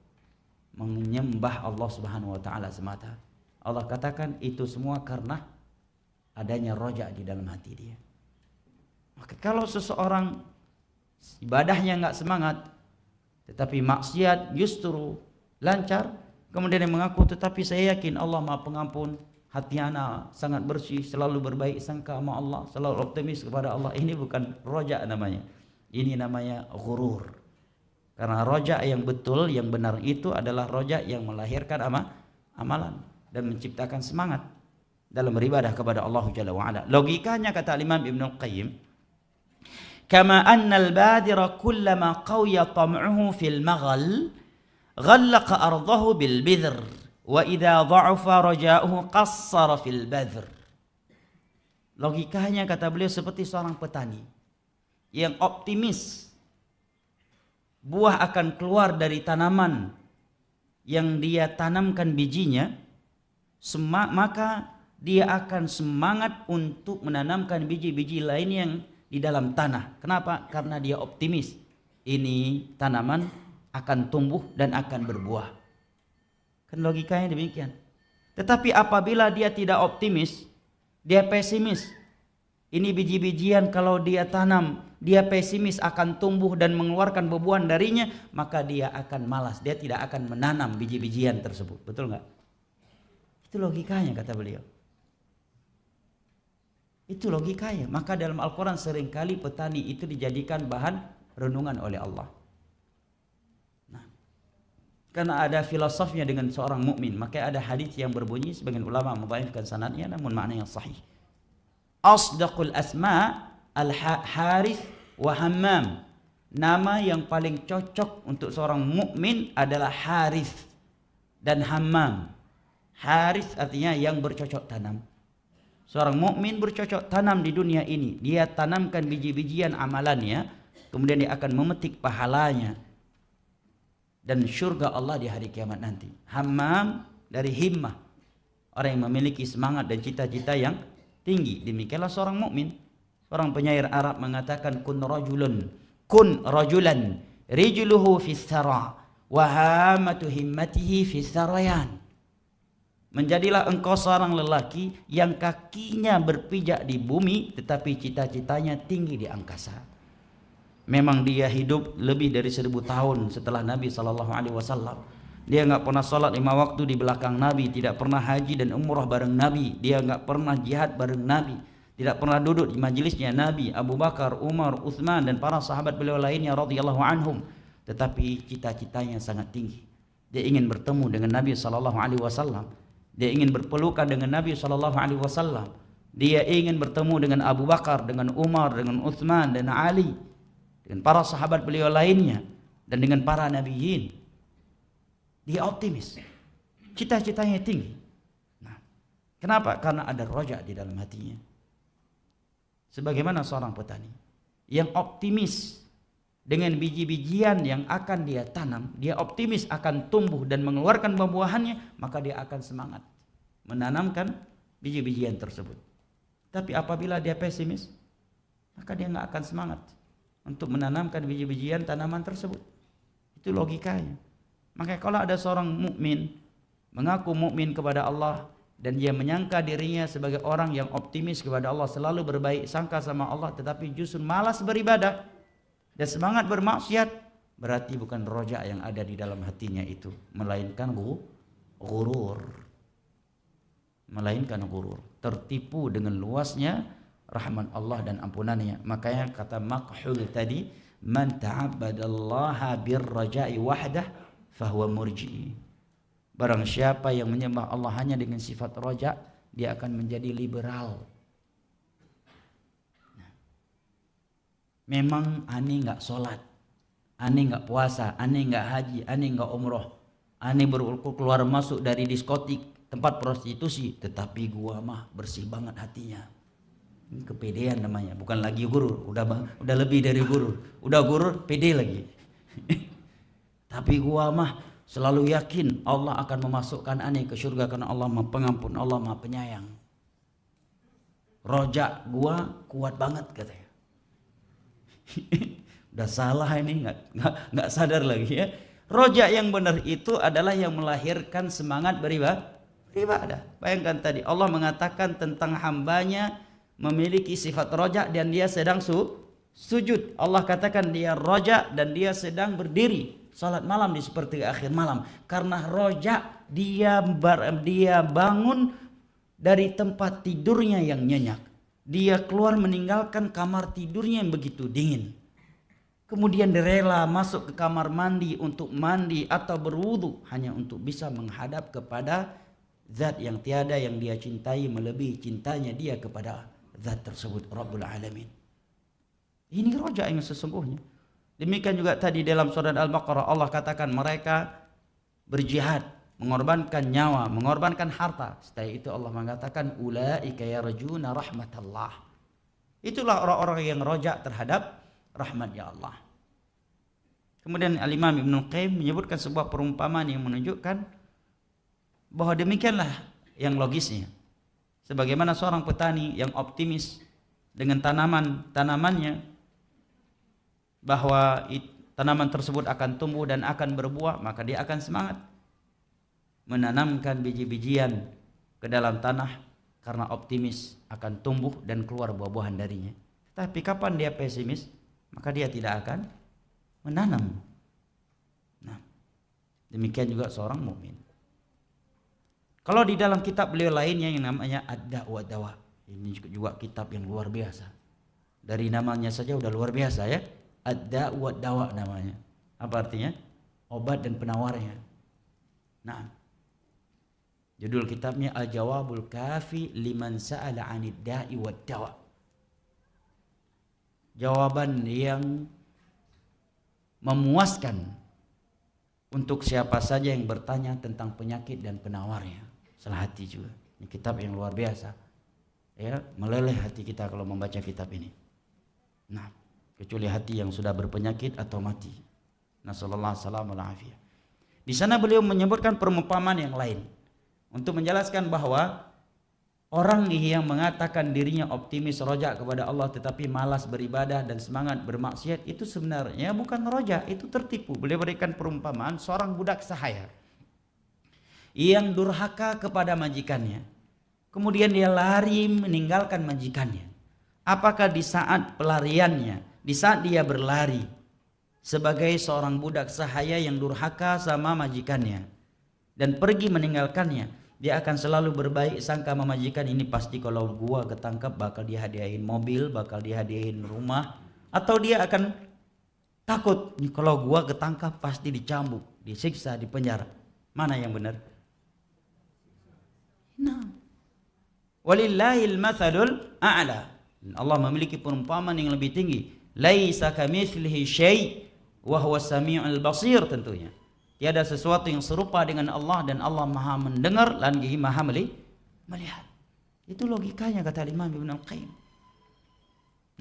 menyembah Allah Subhanahu wa taala semata. Allah katakan itu semua karena adanya roja di dalam hati dia. Maka kalau seseorang ibadahnya enggak semangat tetapi maksiat justru lancar, kemudian dia mengaku tetapi saya yakin Allah Maha Pengampun, hati ana sangat bersih, selalu berbaik sangka sama Allah, selalu optimis kepada Allah. Ini bukan roja namanya. Ini namanya ghurur. Karena roja yang betul, yang benar itu adalah roja yang melahirkan amalan dan menciptakan semangat dalam beribadah kepada Allah Jalla wa'ala. Logikanya kata Imam Ibnul Qayyim, kama annal badira kullama qawiya tam'uhu fil maghal ghallaqa ardahu bil bidhr wa idza dha'afa raja'uhu qassara fil badhr. Logikanya kata beliau seperti seorang petani yang optimis buah akan keluar dari tanaman yang dia tanamkan bijinya, maka dia akan semangat untuk menanamkan biji-biji lain yang di dalam tanah. Kenapa? Karena dia optimis ini tanaman akan tumbuh dan akan berbuah. Kan logikanya demikian. Tetapi apabila dia tidak optimis, dia pesimis, ini biji-bijian kalau dia tanam, dia pesimis akan tumbuh dan mengeluarkan bebuan darinya, maka dia akan malas, dia tidak akan menanam biji-bijian tersebut. Betul nggak? Itu logikanya kata beliau. Itu logikanya. Maka dalam Al-Quran seringkali petani itu dijadikan bahan renungan oleh Allah. Nah, karena ada filosofnya dengan seorang mukmin, maka ada hadis yang berbunyi, sebagian ulama mendhaifkan sanadnya namun maknanya sahih. Asdaqul asma al-Harith wa Hammam. Nama yang paling cocok untuk seorang mukmin adalah Harith dan Hammam. Harith artinya yang bercocok tanam. Seorang mukmin bercocok tanam di dunia ini. Dia tanamkan biji-bijian amalannya, kemudian dia akan memetik pahalanya dan syurga Allah di hari kiamat nanti. Hammam dari himmah, orang yang memiliki semangat dan cita-cita yang tinggi. Demikianlah seorang mukmin. Seorang penyair Arab mengatakan kun rajulan rijluhu fis sara wa hamatu himmatihi fis sarayan. Menjadilah engkau seorang lelaki yang kakinya berpijak di bumi tetapi cita-citanya tinggi di angkasa. Memang dia hidup lebih dari 1000 tahun setelah Nabi SAW. Dia nggak pernah sholat 5 waktu di belakang Nabi, tidak pernah haji dan umrah bareng Nabi, dia nggak pernah jihad bareng Nabi, tidak pernah duduk di majelisnya Nabi, Abu Bakar, Umar, Uthman dan para sahabat beliau lainnya radhiyallahu anhum. Tetapi cita-citanya sangat tinggi. Dia ingin bertemu dengan Nabi SAW. Dia ingin berpelukan dengan Nabi SAW. Dia ingin bertemu dengan Abu Bakar, dengan Umar, dengan Uthman dan Ali, dengan para sahabat beliau lainnya, dan dengan para nabiyin. Dia optimis, cita-citanya tinggi. Nah, kenapa? Karena ada roja di dalam hatinya. Sebagaimana seorang petani yang optimis dengan biji-bijian yang akan dia tanam, dia optimis akan tumbuh dan mengeluarkan buah-buahannya, maka dia akan semangat menanamkan biji-bijian tersebut. Tapi apabila dia pesimis, maka dia nggak akan semangat untuk menanamkan biji-bijian tanaman tersebut. Itu logikanya. Makanya kalau ada seorang mukmin mengaku mukmin kepada Allah dan dia menyangka dirinya sebagai orang yang optimis kepada Allah, selalu berbaik sangka sama Allah, tetapi justru malas beribadah dan semangat bermaksiat, berarti bukan roja yang ada di dalam hatinya itu, melainkan ghurur. Melainkan ghurur, tertipu dengan luasnya rahmat Allah dan ampunannya. Makanya kata Makhul tadi, man ta'abbadallaha birraja'i wahdah fahuwa murji'i. Barang siapa yang menyembah Allah hanya dengan sifat roja, dia akan menjadi liberal. Memang aneh nggak sholat, aneh nggak puasa, aneh nggak haji, aneh nggak umroh, aneh keluar masuk dari diskotik, tempat prostitusi, tetapi gua mah bersih banget hatinya. Ini kepedean namanya, bukan lagi gurur, udah lebih dari gurur, udah gurur pede lagi. Tapi gua mah selalu yakin Allah akan memasukkan aneh ke surga karena Allah Maha Pengampun, Allah Maha Penyayang. Rojak gua kuat banget katanya. Udah salah ini, nggak sadar lagi ya. Rojak yang benar itu adalah yang melahirkan semangat beribadah. Bayangkan tadi Allah mengatakan tentang hambanya memiliki sifat rojak dan dia sedang sujud. Allah katakan dia rojak dan dia sedang berdiri salat malam di sepertiga akhir malam. Karena rojak dia bangun dari tempat tidurnya yang nyenyak. Dia keluar meninggalkan kamar tidurnya yang begitu dingin. Kemudian dia rela masuk ke kamar mandi untuk mandi atau berwudu hanya untuk bisa menghadap kepada zat yang tiada yang dia cintai melebihi cintanya dia kepada zat tersebut, Rabbul Alamin. Ini rojak yang sesungguhnya. Demikian juga tadi dalam surat Al-Baqarah Allah katakan mereka berjihad, mengorbankan nyawa, mengorbankan harta. Setelah itu Allah mengatakan ulaika yarjuna rahmatallah. Itulah orang-orang yang rojak terhadap rahmatnya Allah. Kemudian Al-Imam Ibnu Qayyim menyebutkan sebuah perumpamaan yang menunjukkan bahwa demikianlah yang logisnya. Sebagaimana seorang petani yang optimis dengan tanamannya bahwa tanaman tersebut akan tumbuh dan akan berbuah, maka dia akan semangat menanamkan biji-bijian ke dalam tanah karena optimis akan tumbuh dan keluar buah-buahan darinya. Tapi kapan dia pesimis, maka dia tidak akan menanam. Nah, demikian juga seorang mukmin. Kalau di dalam kitab beliau lainnya yang namanya Ad-Da' wa Dawa, ini juga kitab yang luar biasa. Dari namanya saja udah luar biasa ya. Ad-Da' wa Dawa namanya. Apa artinya? Obat dan penawarnya. Nah, judul kitabnya Al-Jawabul Kafi liman sa'ala 'anid da'i wad dawa. Jawaban yang memuaskan untuk siapa saja yang bertanya tentang penyakit dan penawarnya. Salah hati juga. Ini kitab yang luar biasa. Ya, meleleh hati kita kalau membaca kitab ini. Nah, kecuali hati yang sudah berpenyakit atau mati. Nasallallahu alaihi wasallam. Di sana beliau menyebutkan perumpamaan yang lain untuk menjelaskan bahwa orang yang mengatakan dirinya optimis, roja kepada Allah tetapi malas beribadah dan semangat bermaksiat, itu sebenarnya bukan roja, itu tertipu. Beliau berikan perumpamaan seorang budak sahaya yang durhaka kepada majikannya, kemudian dia lari meninggalkan majikannya. Apakah di saat pelariannya, di saat dia berlari sebagai seorang budak sahaya yang durhaka sama majikannya dan pergi meninggalkannya, dia akan selalu berbaik sangka sama majikan, ini pasti kalau gua ketangkap bakal dihadiahin mobil, bakal dihadiahin rumah, atau dia akan takut kalau gua ketangkap pasti dicambuk, disiksa, dipenjara? Mana yang benar? Nah, walillahil matsalul a'la. Allah memiliki perumpamaan yang lebih tinggi. Laisa kamitslihi syai' wa huwas samiul basir, tentunya. Tiada sesuatu yang serupa dengan Allah dan Allah Maha mendengar dan Maha melihat. Itu logikanya kata Imam Ibnu Al-Qayyim.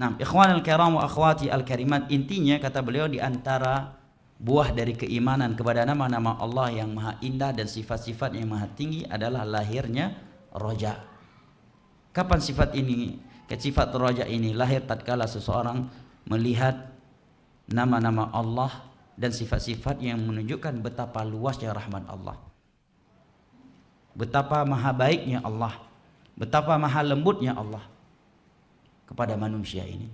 Nah, ikhwanul kiram wa akhwati al-karimat, intinya kata beliau di antara buah dari keimanan kepada nama-nama Allah yang maha indah dan sifat-sifat yang maha tinggi adalah lahirnya roja. Kapan sifat ini, sifat roja ini lahir? Tatkala seseorang melihat nama-nama Allah dan sifat-sifat yang menunjukkan betapa luasnya rahmat Allah, betapa maha baiknya Allah, betapa maha lembutnya Allah kepada manusia ini.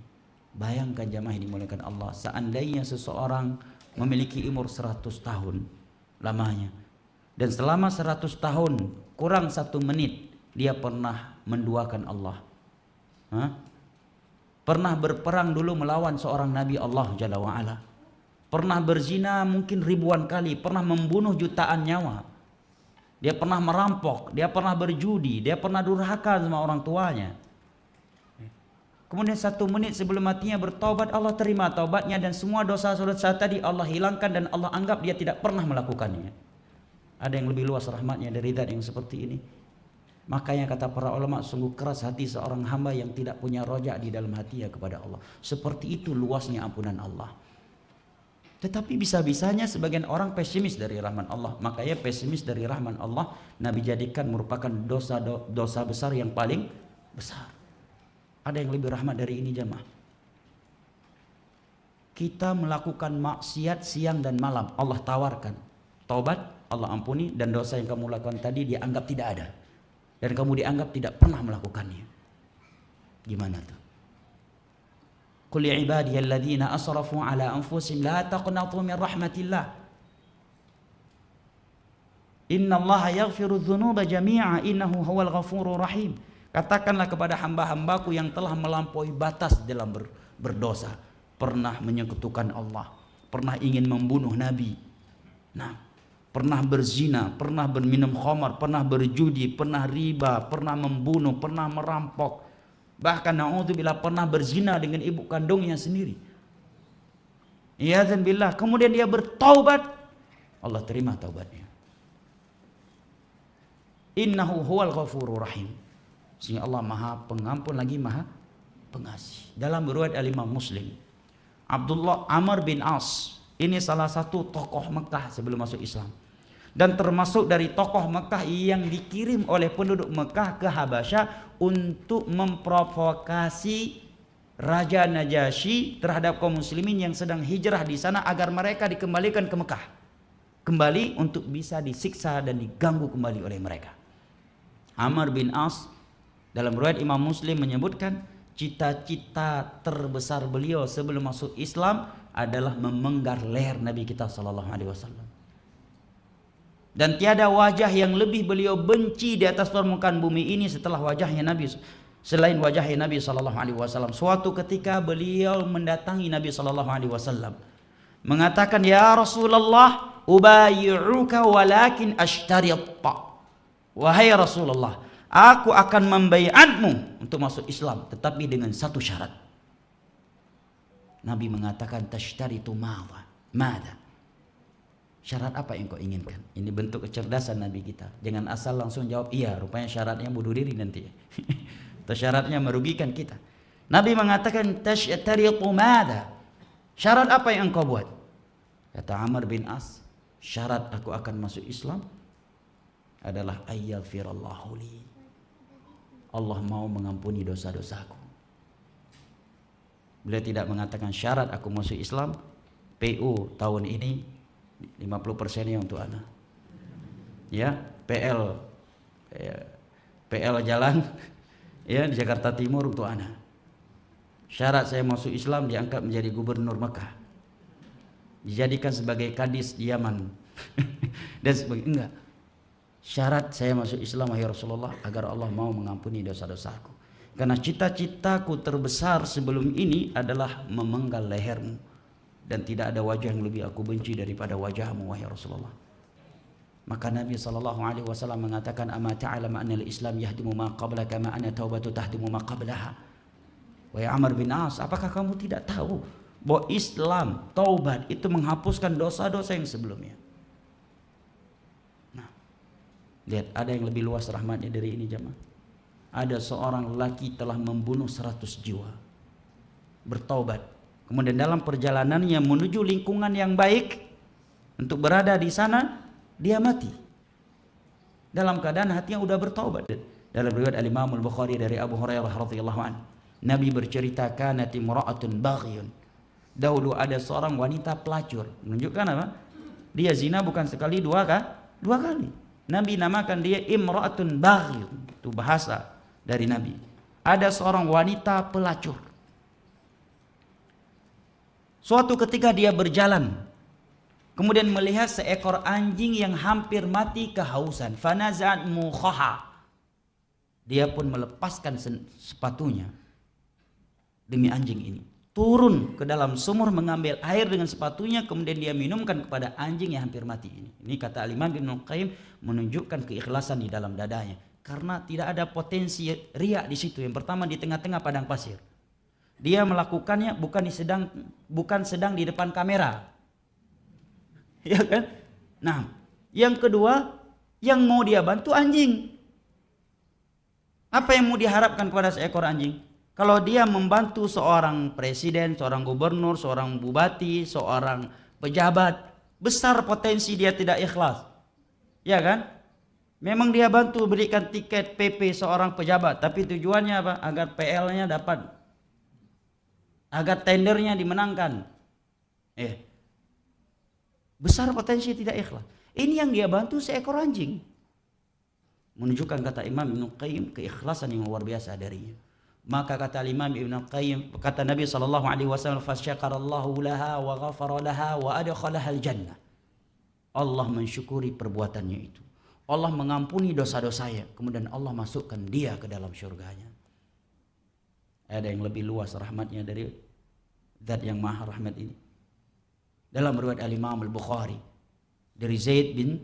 Bayangkan jamaah yang dimuliakan Allah, seandainya seseorang memiliki umur 100 tahun lamanya, dan selama 100 tahun kurang 1 menit dia pernah menduakan Allah, pernah berperang dulu melawan seorang Nabi Allah Jalla wa'ala, pernah berzina mungkin ribuan kali, pernah membunuh jutaan nyawa, dia pernah merampok, dia pernah berjudi, dia pernah durhaka sama orang tuanya. Kemudian 1 menit sebelum matinya bertobat, Allah terima taubatnya dan semua dosa-dosa tadi Allah hilangkan dan Allah anggap dia tidak pernah melakukannya. Ada yang lebih luas rahmatnya dari zat yang seperti ini? Makanya kata para ulama, sungguh keras hati seorang hamba yang tidak punya roja di dalam hatinya kepada Allah. Seperti itu luasnya ampunan Allah. Tetapi bisa-bisanya sebagian orang pesimis dari rahmat Allah. Makanya pesimis dari rahmat Allah Nabi jadikan merupakan dosa besar yang paling besar. Ada yang lebih rahmat dari ini jamaah? Kita melakukan maksiat siang dan malam, Allah tawarkan taubat, Allah ampuni, dan dosa yang kamu lakukan tadi dia anggap tidak ada, dan kamu dianggap tidak pernah melakukannya. Gimana tuh? Qul ya ibadiyalladzina asrafu ala anfusihim la taqnatu min rahmatillah innallaha yaghfiru dzunuba jami'a innahu huwal ghafurur rahim. Katakanlah kepada hamba-hambaku yang telah melampaui batas dalam berdosa, pernah menyekutukan Allah, pernah ingin membunuh Nabi, nah, pernah berzina, pernah berminum khamar, pernah berjudi, pernah riba, pernah membunuh, pernah merampok, bahkan na'udzubillah pernah berzina dengan ibu kandungnya sendiri. Iyadzan billah. Kemudian dia bertaubat, Allah terima taubatnya. Innahu huwal ghafurur rahim. Sehingga Allah maha pengampun lagi maha pengasih. Dalam riwayat Imam Muslim, Abdullah Amr bin As ini salah satu tokoh Mekah sebelum masuk Islam, dan termasuk dari tokoh Mekah yang dikirim oleh penduduk Mekah ke Habasyah untuk memprovokasi Raja Najasyi terhadap kaum muslimin yang sedang hijrah di sana agar mereka dikembalikan ke Mekah, kembali untuk bisa disiksa dan diganggu kembali oleh mereka. Amr bin As dalam riwayat Imam Muslim menyebutkan cita-cita terbesar beliau sebelum masuk Islam adalah memenggar leher Nabi kita sallallahu alaihi wasallam. Dan tiada wajah yang lebih beliau benci di atas permukaan bumi ini setelah wajahnya Nabi, selain wajahnya Nabi sallallahu alaihi wasallam. Suatu ketika beliau mendatangi Nabi sallallahu alaihi wasallam, mengatakan, "Ya Rasulullah, ubayyi'uka walakin ashtariط." Wahai Rasulullah, aku akan membaiatmu untuk masuk Islam, tetapi dengan satu syarat. Nabi mengatakan, "Tashtaritu madha?" Mada? Syarat apa yang kau inginkan? Ini bentuk kecerdasan Nabi kita. Jangan asal langsung jawab iya, rupanya syaratnya bunuh diri nanti. Atau syaratnya merugikan kita. Nabi mengatakan, "Tashtaritu mada?" Syarat apa yang engkau buat? Kata Amr bin As, syarat aku akan masuk Islam adalah ayyaghfirallahu li. Allah mau mengampuni dosa-dosaku. Beliau tidak mengatakan syarat aku masuk Islam, PU tahun ini 50%-nya untuk anak. Ya, PL jalan ya di Jakarta Timur untuk anak. Syarat saya masuk Islam diangkat menjadi gubernur Mekah. Dijadikan sebagai kadis di Yaman. Dan sebagainya. Enggak. Syarat saya masuk Islam wahai Rasulullah agar Allah mau mengampuni dosa-dosaku. Karena cita-citaku terbesar sebelum ini adalah memenggal lehermu. Dan tidak ada wajah yang lebih aku benci daripada wajahmu wahai Rasulullah. Maka Nabi SAW mengatakan, "Ama ta'lam anna al-Islam yahdimu ma qabla kama anna taubatu tahdimu ma qablaha." Wahai Amr bin As, apakah kamu tidak tahu bahwa Islam, taubat itu menghapuskan dosa-dosa yang sebelumnya? Nah, lihat, ada yang lebih luas rahmatnya dari ini jemaah. Ada seorang lelaki telah membunuh 100 jiwa, bertaubat. Kemudian dalam perjalanannya menuju lingkungan yang baik untuk berada di sana, dia mati dalam keadaan hatinya udah bertaubat. Dalam riwayat Al-Imam Al-Bukhari dari Abu Hurairah radhiyallahu anhu, Nabi bercerita, "Kanat imra'atun baghiyun." Dahulu ada seorang wanita pelacur. Menunjukkan apa? Dia zina bukan sekali, dua kali. Nabi namakan dia imra'atun baghiyun. Itu bahasa dari Nabi. Ada seorang wanita pelacur. Suatu ketika dia berjalan, kemudian melihat seekor anjing yang hampir mati kehausan. Fanaza'at mukhaha. Dia pun melepaskan sepatunya demi anjing ini. Turun ke dalam sumur mengambil air dengan sepatunya, kemudian dia minumkan kepada anjing yang hampir mati ini. Ini kata Al-Imam Ibnu Qayyim menunjukkan keikhlasan di dalam dadanya. Karena tidak ada potensi riya di situ. Yang pertama, di tengah-tengah padang pasir. Dia melakukannya bukan sedang di depan kamera. Ya kan? Nah, yang kedua, yang mau dia bantu anjing. Apa yang mau diharapkan kepada seekor anjing? Kalau dia membantu seorang presiden, seorang gubernur, seorang bupati, seorang pejabat, besar potensi dia tidak ikhlas. Ya kan? Memang dia bantu berikan tiket PP seorang pejabat, tapi tujuannya apa? Agar PL-nya dapat, agar tendernya dimenangkan. Besar potensi tidak ikhlas. Ini yang dia bantu seekor anjing. Menunjukkan kata Imam Ibnu Qayyim keikhlasan yang luar biasa darinya. Maka kata Imam Ibnu Qayyim, kata Nabi SAW, "Fasyakarallahu laha wa ghafara laha wa adkhalaha al-jannah." Allah mensyukuri perbuatannya itu. Allah mengampuni dosa-dosanya, kemudian Allah masukkan dia ke dalam syurganya. Ada yang lebih luas rahmatnya dari Zat yang maha rahmat ini. Dalam riwayat Al-Imam Al-Bukhari dari Zaid bin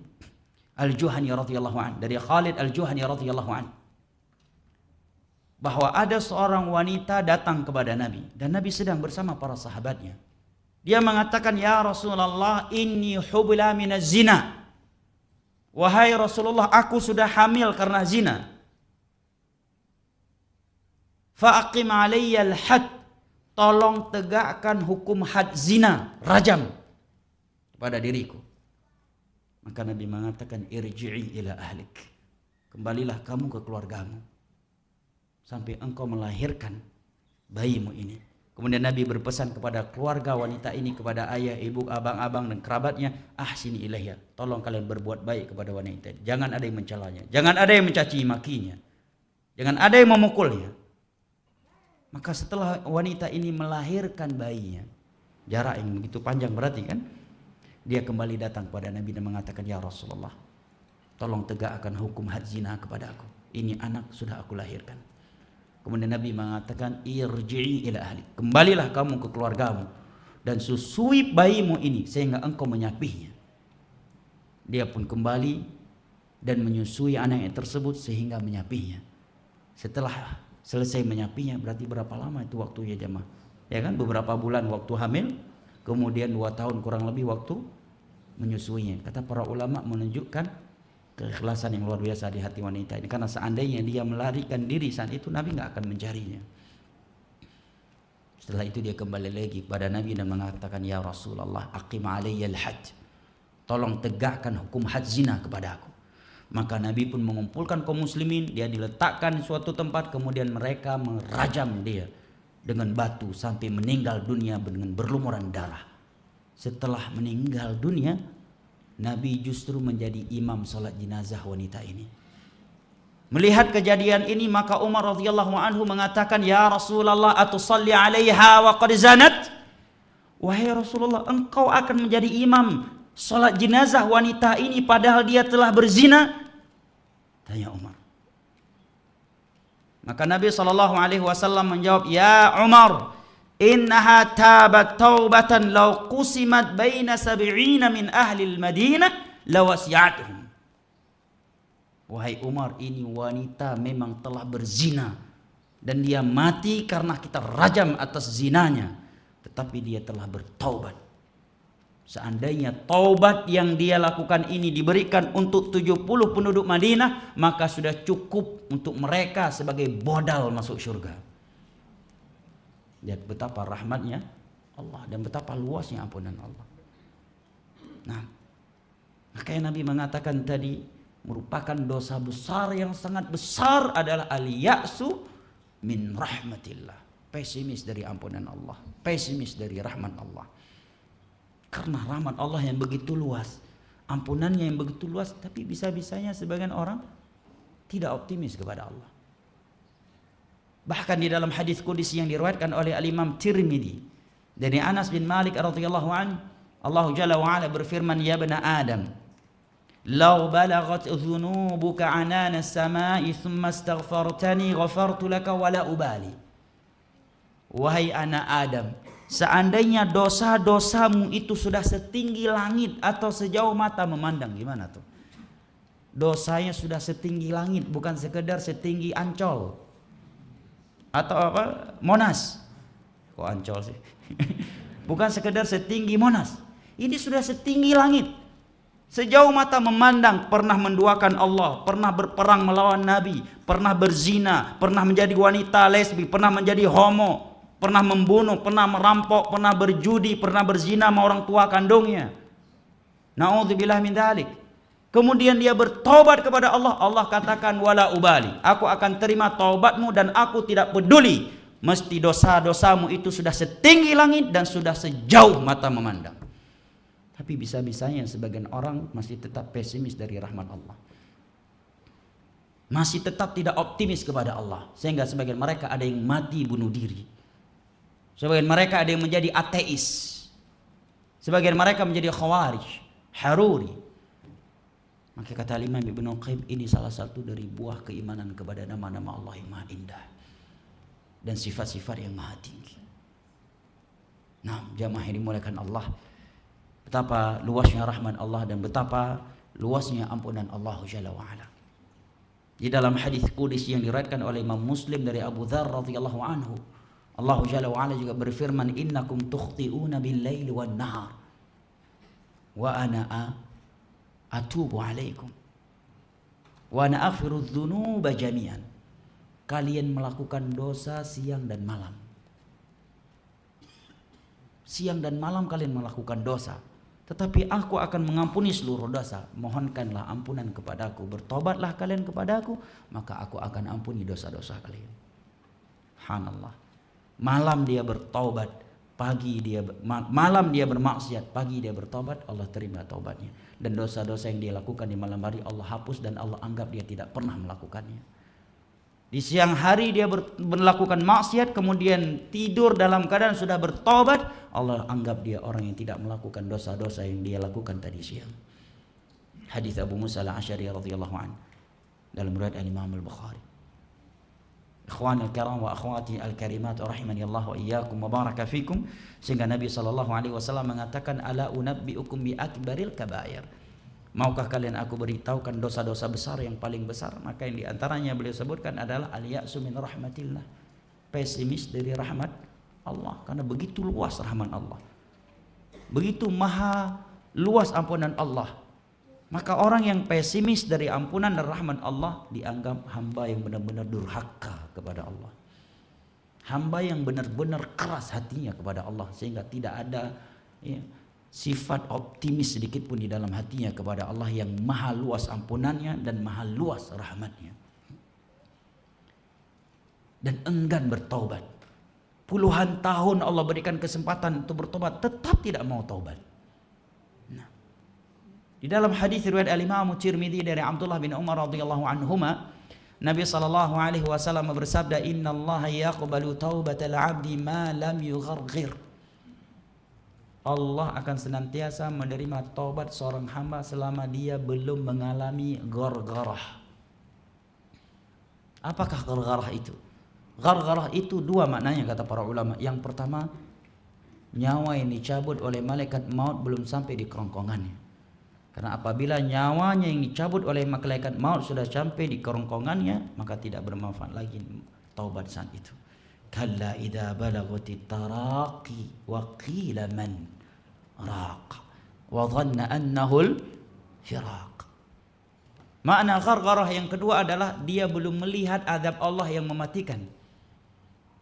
Al-Juhani radhiyallahu an, dari Khalid Al-Juhani radhiyallahu an, bahwa ada seorang wanita datang kepada Nabi dan Nabi sedang bersama para sahabatnya. Dia mengatakan, "Ya Rasulullah, inni hubla minaz zina." Wahai Rasulullah, aku sudah hamil karena zina. Fa'aqim alayya al-had. Tolong tegakkan hukum had zina, rajam pada diriku. Maka Nabi mengatakan, "Irji'i ila ahlik." Kembalilah kamu ke keluargamu sampai engkau melahirkan bayimu ini. Kemudian Nabi berpesan kepada keluarga wanita ini, kepada ayah, ibu, abang-abang dan kerabatnya, "Ahsini ilaiha." Tolong kalian berbuat baik kepada wanita ini. Jangan ada yang mencalanya, jangan ada yang mencaci makinya, jangan ada yang memukulnya. Maka setelah wanita ini melahirkan bayinya, jarak yang begitu panjang berarti kan, dia kembali datang kepada Nabi dan mengatakan, "Ya Rasulullah, tolong tegakkan hukum had zina kepada aku. Ini anak sudah aku lahirkan. Kemudian Nabi mengatakan, irji'i ila ahli, kembalilah kamu ke keluargamu dan susui bayimu ini sehingga engkau menyapihnya. Dia pun kembali dan menyusui anaknya tersebut sehingga menyapihnya. Setelah selesai menyapihnya, berarti berapa lama itu waktunya jemaah? Ya kan, beberapa bulan waktu hamil, kemudian 2 tahun kurang lebih waktu menyusuinya. Kata para ulama menunjukkan keikhlasan yang luar biasa di hati wanita ini, karena seandainya dia melarikan diri saat itu, Nabi nggak akan mencarinya. Setelah itu dia kembali lagi kepada Nabi dan mengatakan, ya Rasulullah, aqim alayyal hajj, tolong tegakkan hukum had zina kepada aku. Maka Nabi pun mengumpulkan kaum muslimin, dia diletakkan di suatu tempat, kemudian mereka merajam dia dengan batu sampai meninggal dunia dengan berlumuran darah. Setelah meninggal dunia, Nabi justru menjadi imam salat jenazah wanita ini. Melihat kejadian ini, maka Umar radhiyallahu anhu mengatakan, ya Rasulullah, atusalli alaiha wa qad zanat? Wahai Rasulullah, engkau akan menjadi imam salat jenazah wanita ini padahal dia telah berzina? Tanya Umar. Maka Nabi SAW menjawab, ya Umar, innaha tabat taubatan law qusimat baina 70 min ahli al-Madinah lawasi'atuhum. Wahai Umar, ini wanita memang telah berzina dan dia mati karena kita rajam atas zinanya, tetapi dia telah bertaubat. Seandainya taubat yang dia lakukan ini diberikan untuk 70 penduduk Madinah, maka sudah cukup untuk mereka sebagai modal masuk surga. Lihat betapa rahmatnya Allah dan betapa luasnya ampunan Allah. Nah, makanya Nabi mengatakan tadi, merupakan dosa besar yang sangat besar adalah al-ya'su min rahmatillah, pesimis dari ampunan Allah, pesimis dari rahmat Allah. Karena rahmat Allah yang begitu luas, ampunannya yang begitu luas, tapi bisa-bisanya sebagian orang tidak optimis kepada Allah. Bahkan di dalam hadis qudsi yang diriwayatkan oleh Al-Imam Tirmidzi dari Anas bin Malik radhiyallahu anhu, Allah Jalla wa Ala berfirman, ya bani Adam, law balagat dhunubuka anana as-samai thumma astaghfartani ghafartu laka wala ubali. Wahai anak Adam, seandainya dosa-dosamu itu sudah setinggi langit atau sejauh mata memandang, gimana tuh? Dosanya sudah setinggi langit, bukan sekedar setinggi Ancol atau apa Monas. Kok Ancol sih? Bukan sekedar setinggi Monas. Ini sudah setinggi langit. Sejauh mata memandang, pernah menduakan Allah, pernah berperang melawan Nabi, pernah berzina, pernah menjadi wanita lesbi, pernah menjadi homo, pernah membunuh, pernah merampok, pernah berjudi, pernah berzina sama orang tua kandungnya. Na'udzubillah min dzalik. Kemudian dia bertobat kepada Allah. Allah katakan, wala ubali, aku akan terima taubatmu dan aku tidak peduli. Mesti dosa-dosamu itu sudah setinggi langit dan sudah sejauh mata memandang. Tapi bisa-bisanya sebagian orang masih tetap pesimis dari rahmat Allah, masih tetap tidak optimis kepada Allah, sehingga sebagian mereka ada yang mati bunuh diri, sebagian mereka ada yang menjadi ateis, sebagian mereka menjadi khawarij, haruri. Maka kata Imam Ibnu Qayyim, ini salah satu dari buah keimanan kepada nama-nama Allah yang maha indah dan sifat-sifat yang maha tinggi. Nah, jamaah yang dimuliakan Allah, betapa luasnya rahmat Allah dan betapa luasnya ampunan Allah Jalla wa Ala. Di dalam hadis qudsi yang diriwayatkan oleh Imam Muslim dari Abu Dzar radhiyallahu anhu, Allah Jalla wa Ala juga berfirman, innakum tukhti'una bil-laili wan-nahar wa ana atubu alaikum wa ana aghfiru dzunuba jami'an. Kalian melakukan dosa siang dan malam. Siang dan malam kalian melakukan dosa, tetapi aku akan mengampuni seluruh dosa. Mohonkanlah ampunan kepadaku, bertobatlah kalian kepadaku, maka aku akan ampuni dosa-dosa kalian. Subhanallah. Malam dia bertaubat, malam dia bermaksiat, pagi dia bertobat, Allah terima taubatnya. Dan dosa-dosa yang dia lakukan di malam hari Allah hapus dan Allah anggap dia tidak pernah melakukannya. Di siang hari dia melakukan maksiat, kemudian tidur dalam keadaan sudah bertobat, Allah anggap dia orang yang tidak melakukan dosa-dosa yang dia lakukan tadi siang. Hadis Abu Musa al-Asy'ari radhiyallahu anhu dalam riwayat Imam al-Bukhari. Ikhwani al-kiram wa akhwati al-karimat rahimani Allah wa iyyakum wa baraka fikum, sehingga Nabi sallallahu alaihi wasallam mengatakan ala unabbiukum bi akbaril kabair. Maukah kalian aku beritahukan dosa-dosa besar yang paling besar? Maka yang diantaranya beliau sebutkan adalah al-ya'su min rahmatillah, pesimis dari rahmat Allah, karena begitu luas rahmat Allah, begitu maha luas ampunan Allah. Maka orang yang pesimis dari ampunan dan rahmat Allah dianggap hamba yang benar-benar durhaka kepada Allah, hamba yang benar-benar keras hatinya kepada Allah, sehingga tidak ada sifat optimis sedikit pun di dalam hatinya kepada Allah yang maha luas ampunannya dan maha luas rahmatnya, dan enggan bertaubat. Puluhan tahun Allah berikan kesempatan untuk bertobat, tetap tidak mau taubat. Di dalam hadis riwayat Al-Imam Tirmidzi dari Abdullah bin Umar radhiyallahu anhuma, Nabi sallallahu alaihi wasallam bersabda, "Innallaha yaqbalu taubatal 'abdi ma lam yugharghir." Allah akan senantiasa menerima taubat seorang hamba selama dia belum mengalami ghargharah. Apakah ghargharah itu? Ghargharah itu dua maknanya kata para ulama. Yang pertama, nyawa yang dicabut oleh malaikat maut belum sampai di kerongkongannya. Karena apabila nyawanya yang dicabut oleh malaikat maut sudah sampai di kerongkongannya, maka tidak bermanfaat lagi taubat saat itu. Kalla idza balaghatit taraqi wa qila man raq wa dhanna annahu al-firaq. Makna ghargharah yang kedua adalah dia belum melihat azab Allah yang mematikan.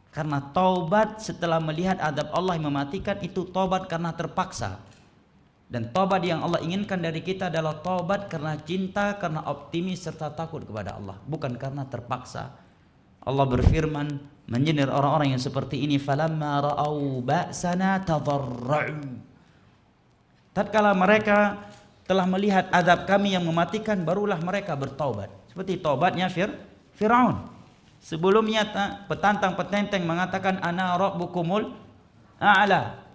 Karena taubat setelah melihat azab Allah yang mematikan itu taubat karena terpaksa. Dan taubat yang Allah inginkan dari kita adalah taubat karena cinta, karena optimis serta takut kepada Allah, bukan karena terpaksa. Allah berfirman menyindir orang-orang yang seperti ini, falamma ra'au ba'sana tadarra'u. Tatkala mereka telah melihat azab kami yang mematikan, barulah mereka bertaubat. Seperti taubatnya Firaun. Sebelumnya petantang-petenteng mengatakan ana rabbukumul a'la.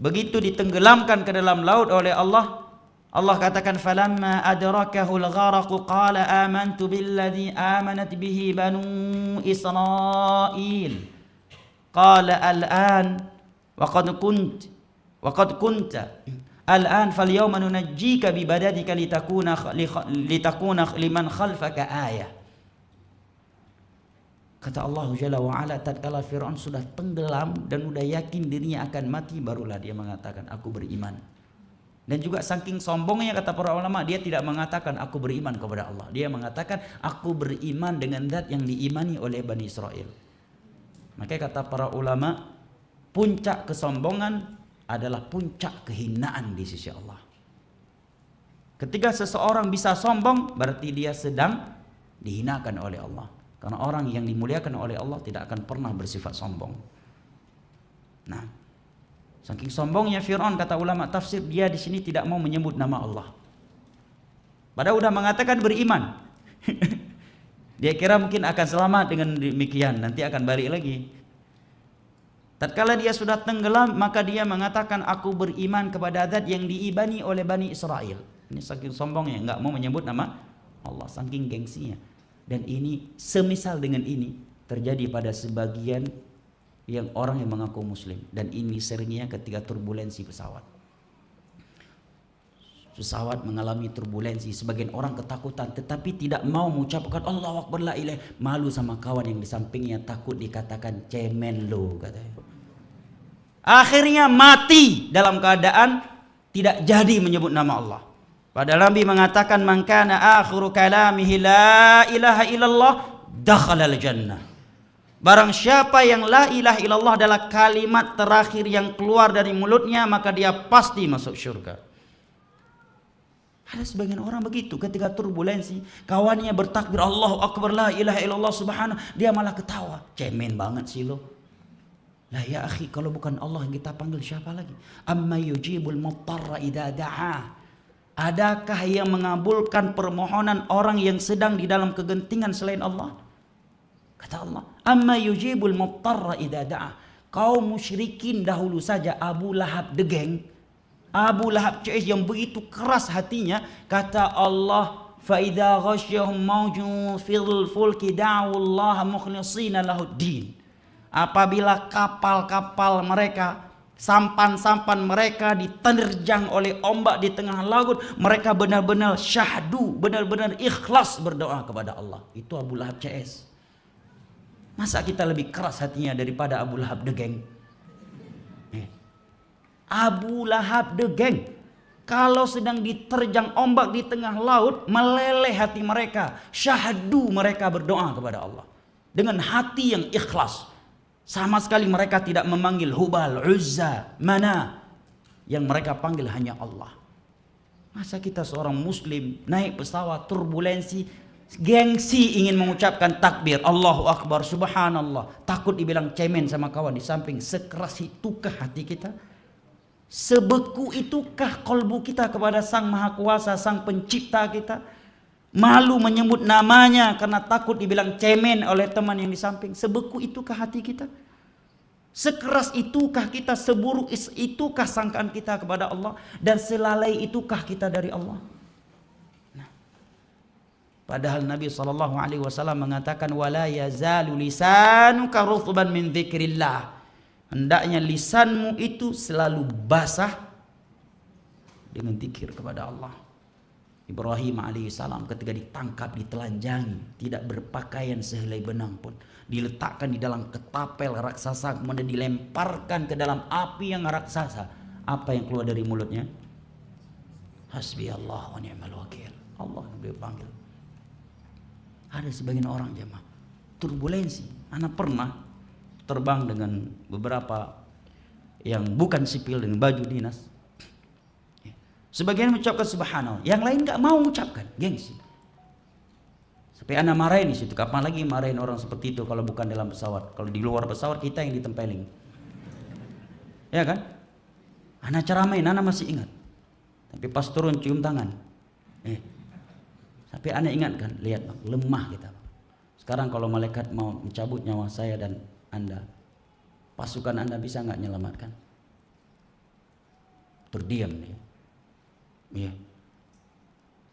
Begitu ditenggelamkan ke dalam laut oleh Allah, Allah katakan falamma adrakahul gharaq qala amantu billadzi amanat bihi banu Israil. Qala al-an wa qad kunta al-an falyawma nunajjika bi badanika litakuna liman khalfaka ayah. Kata Allah Jalla wa'ala, tatkala Fir'aun sudah tenggelam dan sudah yakin dirinya akan mati, barulah dia mengatakan aku beriman. Dan juga saking sombongnya kata para ulama, dia tidak mengatakan aku beriman kepada Allah, dia mengatakan aku beriman dengan zat yang diimani oleh Bani Israel. Makanya kata para ulama, puncak kesombongan adalah puncak kehinaan di sisi Allah. Ketika seseorang bisa sombong, berarti dia sedang dihinakan oleh Allah. Karena orang yang dimuliakan oleh Allah tidak akan pernah bersifat sombong. Nah, saking sombongnya Fir'aun kata ulama tafsir, dia di sini tidak mau menyebut nama Allah. Padahal udah mengatakan beriman. Dia kira mungkin akan selamat dengan demikian, nanti akan balik lagi. Tatkala dia sudah tenggelam, maka dia mengatakan aku beriman kepada zat yang diimani oleh Bani Israel. Ini saking sombongnya, enggak mau menyebut nama Allah, saking gengsinya. Dan ini semisal dengan ini terjadi pada sebagian yang orang yang mengaku muslim, dan ini seringnya ketika turbulensi pesawat. Pesawat mengalami turbulensi, sebagian orang ketakutan tetapi tidak mau mengucapkan Allahu Akbar la ilaha, malu sama kawan yang di sampingnya, takut dikatakan cemen lo katanya. Akhirnya mati dalam keadaan tidak jadi menyebut nama Allah. Padahal Nabi mengatakan man kana akhiru kalamihi la ilaha illallah dakhala al-jannah. Barang siapa yang la ilaha illallah adalah kalimat terakhir yang keluar dari mulutnya, maka dia pasti masuk surga. Ada sebagian orang begitu, ketika turbulensi kawannya bertakbir Allahu Akbar la ilaha illallah subhanahu, dia malah ketawa. Cemen banget sih lo. Lah ya akhi, kalau bukan Allah yang kita panggil siapa lagi? Amma yujibul muttarra idza da'a. Adakah yang mengabulkan permohonan orang yang sedang di dalam kegentingan selain Allah? Kata Allah, amma yujibul muttarra idza da'a. Kaum musyrikin dahulu saja Abu Lahab degeng Abu Lahab CS yang begitu keras hatinya, kata Allah, فَإِذَا غَشْيَهُمْ مَوْجٌ فِي الْفُلْكِ دَعُوا اللَّهَ مُخْلِصِينَ لَهُ الدِّينَ. Apabila kapal-kapal mereka, sampan-sampan mereka diterjang oleh ombak di tengah laut, mereka benar-benar syahdu, benar-benar ikhlas berdoa kepada Allah. Itu Abu Lahab CS. Masa kita lebih keras hatinya daripada Abu Lahab the Gang? Abu Lahab the Gang, kalau sedang diterjang ombak di tengah laut, meleleh hati mereka, syahdu, mereka berdoa kepada Allah dengan hati yang ikhlas. Sama sekali mereka tidak memanggil Hubal, Uzza, Mana. Yang mereka panggil hanya Allah. Masa kita seorang muslim naik pesawat turbulensi, gengsi ingin mengucapkan takbir, Allahu Akbar, Subhanallah, takut dibilang cemen sama kawan di samping. Sekeras itukah hati kita? Sebeku itukah kolbu kita kepada Sang Maha Kuasa, Sang Pencipta kita? Malu menyebut namanya karena takut dibilang cemen oleh teman yang di samping. Sebeku itukah hati kita? Sekeras itukah kita? Seburuk itukah sangkaan kita kepada Allah? Dan selalai itukah kita dari Allah? Nah, padahal Nabi SAW mengatakan, wala yazalu lisanuka rutban min dzikrillah. Hendaknya lisanmu itu selalu basah dengan zikir kepada Allah. Ibrahim alaihissalam ketika ditangkap, ditelanjangi, tidak berpakaian sehelai benang pun, diletakkan di dalam ketapel raksasa, kemudian dilemparkan ke dalam api yang raksasa. Apa yang keluar dari mulutnya? Hasbi Allah wa ni'mal wakil. Allah yang beliau panggil. Ada sebagian orang jemaah turbulensi. Anak pernah terbang dengan beberapa yang bukan sipil dengan baju dinas. Sebagian mengucapkan subhanallah, yang lain gak mau mengucapkan, gengsi. Sampai anak marahin di situ. Kapan lagi marahin orang seperti itu kalau bukan dalam pesawat? Kalau di luar pesawat kita yang ditempelin, ya kan? Anak ceramain, anak masih ingat. Tapi pas turun cium tangan. Sampai anak ingatkan, lihat bang, lemah kita. Sekarang kalau malaikat mau mencabut nyawa saya dan Anda, pasukan Anda bisa nggak menyelamatkan? Terdiam dia. Ya.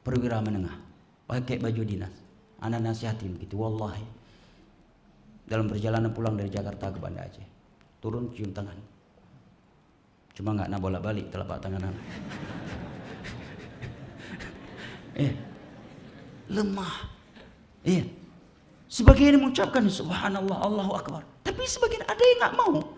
Perwira menengah, pakai baju dinas. Anak nasihatin gitu, wallahi. Dalam perjalanan pulang dari Jakarta ke Banda Aceh, turun cium tangan. Cuma nggak nak bolak-balik telapak tangan anak. Lemah. Iya. Sebagian mengucapkan subhanallah, Allahu Akbar. Tapi sebagian ada yang nggak mau.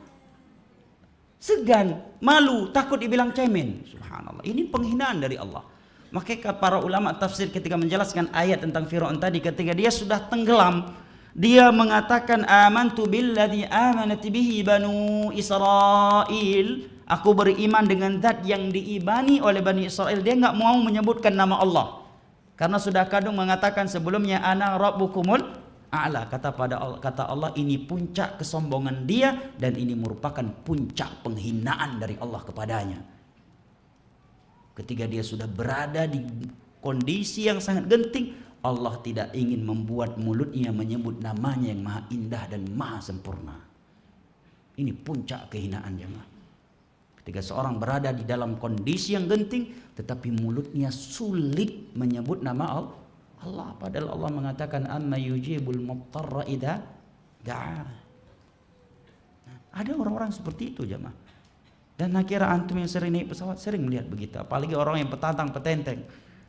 Segan, malu, takut dibilang cemen. Subhanallah. Ini penghinaan dari Allah. Maka para ulama tafsir ketika menjelaskan ayat tentang Fir'aun tadi, ketika dia sudah tenggelam, dia mengatakan amantu billadzi amanat bihi banu Israil. Aku beriman dengan zat yang diimani oleh Bani Israel. Dia nggak mau menyebutkan nama Allah. Karena sudah kadung mengatakan sebelumnya ana rabbukumul a'la. Kata Allah, ini puncak kesombongan dia dan ini merupakan puncak penghinaan dari Allah kepadanya. Ketika dia sudah berada di kondisi yang sangat genting, Allah tidak ingin membuat mulutnya menyebut namanya yang maha indah dan maha sempurna. Ini puncak kehinaan jemaah. Ketika seorang berada di dalam kondisi yang genting, tetapi mulutnya sulit menyebut nama Allah, padahal Allah mengatakan amma yujibul muttarra idza da'a. Ada orang-orang seperti itu jemaah. Dan kira antum yang sering naik pesawat sering melihat begitu, apalagi orang yang petantang-petenteng,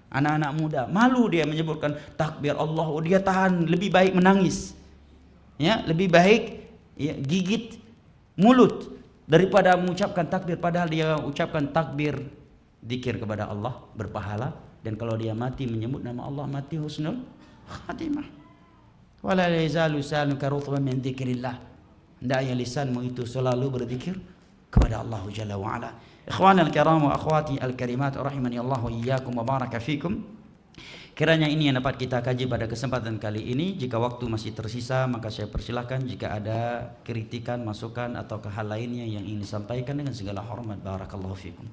anak-anak muda, malu dia menyebutkan takbir Allah, dia tahan, lebih baik menangis. Ya, lebih baik ya, gigit mulut daripada mengucapkan takbir, padahal dia ucapkan takbir zikir kepada Allah berpahala. Dan kalau dia mati menyebut nama Allah, mati husnul khatimah. Wala yazalu lisanuka rutban min dzikrillah. Hendaknya lisanmu itu selalu berzikir kepada Allah Jalla wa Ala. Ikhwanal kiram wa akhwati al-karimat rahimani Allah wa iyyakum wa baraka fikum. Kiranya ini yang dapat kita kaji pada kesempatan kali ini. Jika waktu masih tersisa, maka saya persilahkan jika ada kritikan, masukan atau hal lainnya yang ingin disampaikan dengan segala hormat. Barakallahu fikum.